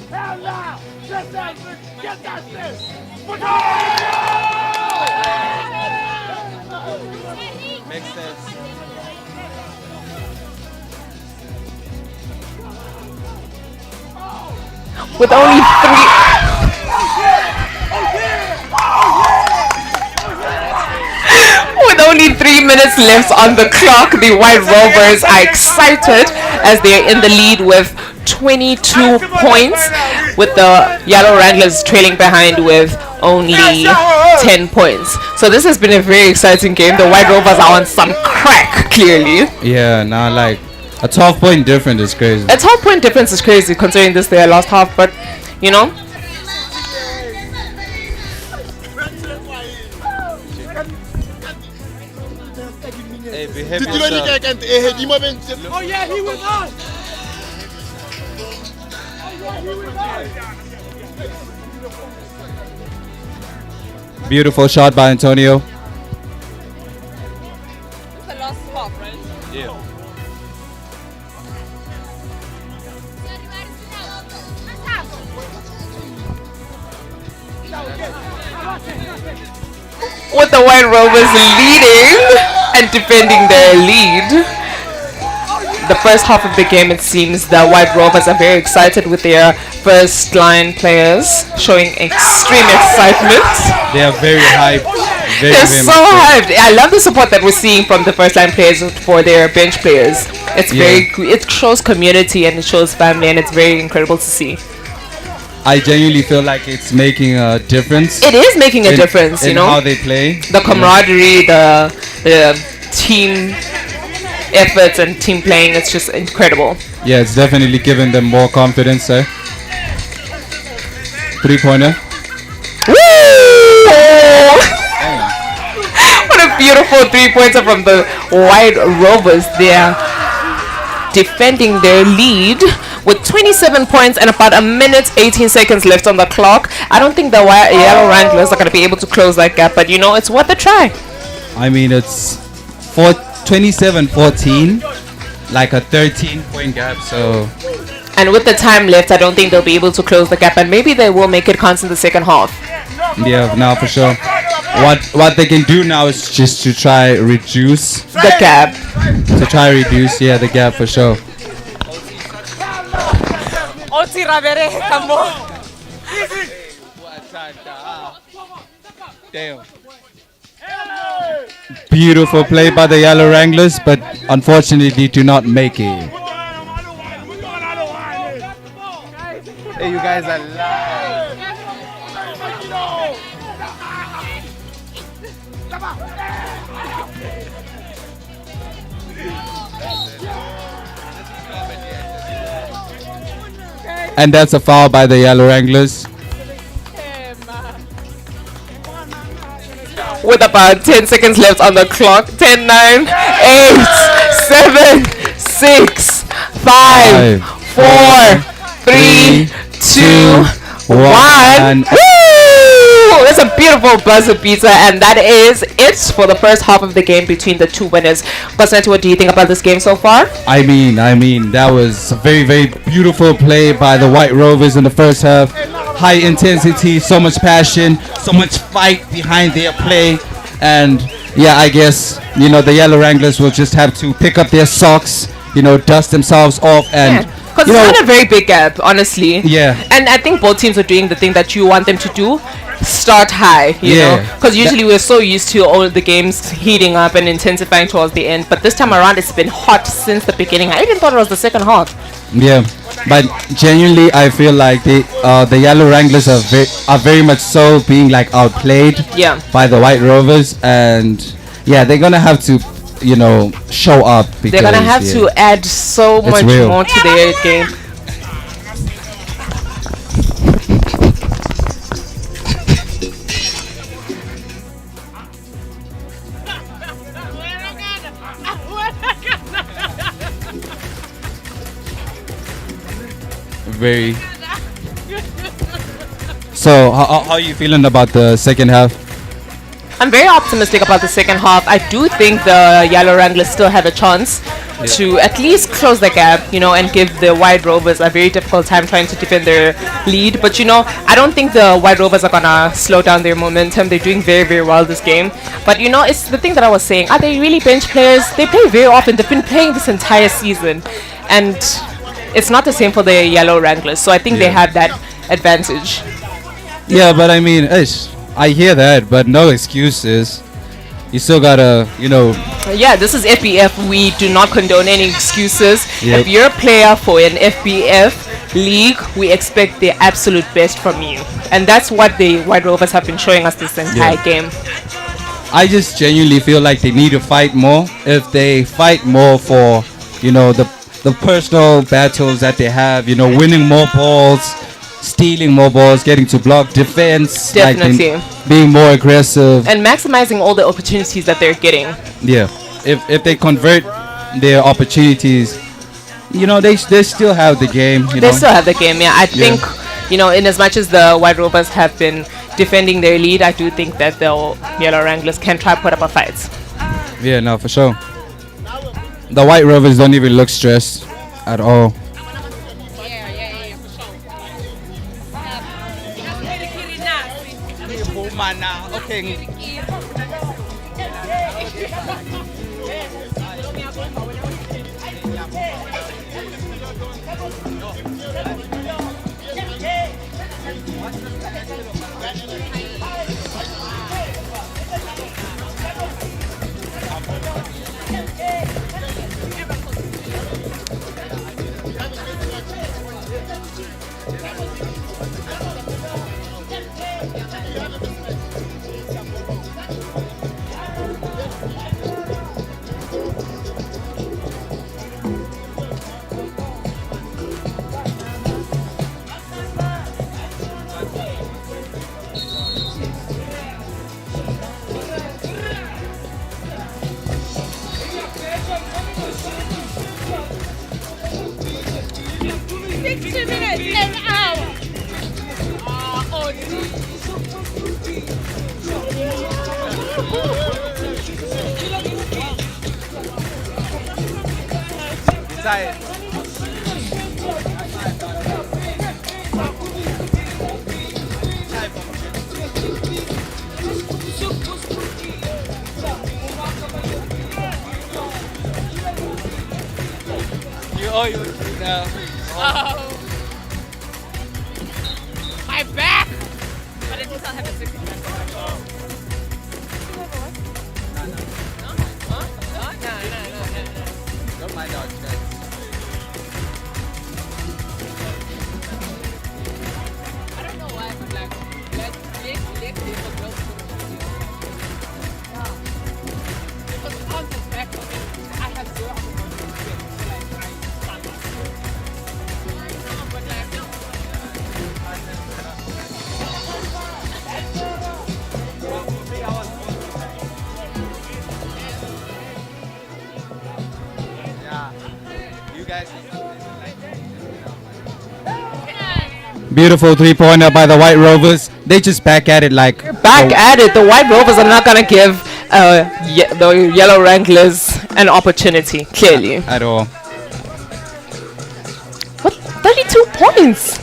Hell no! Get that fish! makes sense. With only only 3 minutes left on the clock, the White Rovers are excited as they're in the lead with 22 points, with the Yellow Wranglers trailing behind with only 10 points. So this has been a very exciting game. The White Rovers are on some crack, clearly. Yeah, now like a 12-point difference is crazy. A 12-point difference is crazy considering this their last half, but you know. heavy Tu dis serve. dis-moi ben. Oh yeah, he was on. Beautiful shot by Antonio. The last half, right? Yeah. With the White Rovers leading and defending their lead. The first half of the game, it seems the White Rovers are very excited with their first line players showing extreme excitement. They are very hyped. They're so hyped. I love the support that we're seeing from the first line players for their bench players. It's it shows community and it shows family, and it's very incredible to see. I genuinely feel like it's making a difference. It is making a difference, you in know. how they play. The camaraderie, the team efforts and team playing, it's just incredible. Yeah, it's definitely giving them more confidence, eh? 3-pointer. Woo! What a beautiful 3-pointer from the White Rovers. They're defending their lead with 27 points and about a minute 18 seconds left on the clock. I don't think the Yellow Wranglers are going to be able to close that gap, but you know, it's worth a try. I mean, it's 27-14, like a 13-point gap, so... And with the time left, I don't think they'll be able to close the gap, and maybe they will make it count in the second half. Yeah, now for sure. What they can do now is just to try reduce the gap. To try reduce, the gap for sure. Damn. Beautiful play by the Yellow Wranglers, but unfortunately do not make it. Hey, you guys are live. And that's a foul by the Yellow Wranglers. With about 10 seconds left on the clock. 10, 9, 8, 7, 6, 5, 4, 3, 2, 1. Woo! It's a beautiful buzzer beater, and that is it for the first half of the game between the two winners. Basnet, what do you think about this game so far? I mean, that was a very, very beautiful play by the White Rovers in the first half. High intensity, so much passion, so much fight behind their play. And yeah, I guess, the Yellow Wranglers will just have to pick up their socks, dust themselves off and... Because it's not a very big gap, honestly. Yeah. And I think both teams are doing the thing that you want them to do. Start high, you know. Because usually we're so used to all the games heating up and intensifying towards the end. But this time around, it's been hot since the beginning. I even thought it was the second half. Yeah. But genuinely, I feel like the Yellow Wranglers are very much so being like outplayed by the White Rovers. And yeah, they're going to have to show up. Because, they're gonna have to add so much more to their game. Very. So, how are you feeling about the second half? I'm very optimistic about the second half. I do think the Yellow Wranglers still have a chance to at least close the gap, and give the White Rovers a very difficult time trying to defend their lead. But, I don't think the White Rovers are going to slow down their momentum. They're doing very, very well this game. But, it's the thing that I was saying. Are they really bench players? They play very often. They've been playing this entire season. And it's not the same for the Yellow Wranglers. So I think they have that advantage. Yeah, but I mean, I hear that, but no excuses. You still gotta, Yeah, this is FBF. We do not condone any excuses. Yep. If you're a player for an FBF league, we expect the absolute best from you. And that's what the White Rovers have been showing us this entire game. I just genuinely feel like they need to fight more. If they fight more for, the personal battles that they have, winning more balls, stealing more balls, getting to block, defense, Definitely. being more aggressive, and maximizing all the opportunities that they're getting. Yeah. if they convert their opportunities, you know, they still have the game. You They know? still have the game, yeah. I think, you know, in as much as the White Rovers have been defending their lead, I do think that the Yellow Wranglers can try put up a fight. Yeah, no, for sure. The White Rovers don't even look stressed at all. Okay. My back! But at least I'll have a 60 back. No. Don't mind our guys. I don't know why, but like, let the girls because on this back of it, I have zero opportunity. Like, I stand up. But like, no. You guys. Beautiful 3-pointer by the White Rovers. They just back at it like Back at it, the White Rovers are not going to give the Yellow Wranglers an opportunity, clearly. at all. What? 32 points!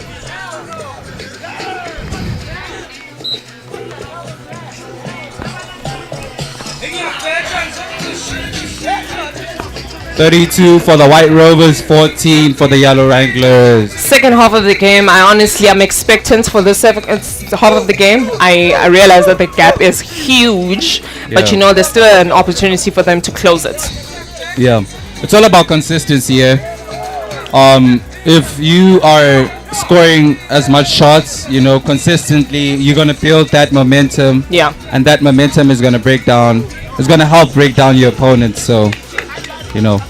32 for the White Rovers, 14 for the Yellow Wranglers. Second half of the game, I honestly am expectant for the half of the game. I realize that the gap is huge, but Yeah. you know, there's still an opportunity for them to close it. Yeah, it's all about consistency here. If you are scoring as much shots, you know, consistently, you're gonna build that momentum. Yeah. And that momentum is gonna break down. It's gonna help break down your opponents. So, you know,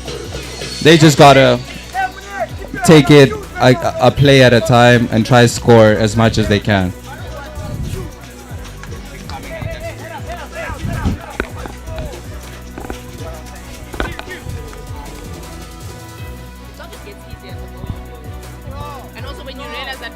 they just gotta take it a play at a time and try to score as much as they can. And also when you realize that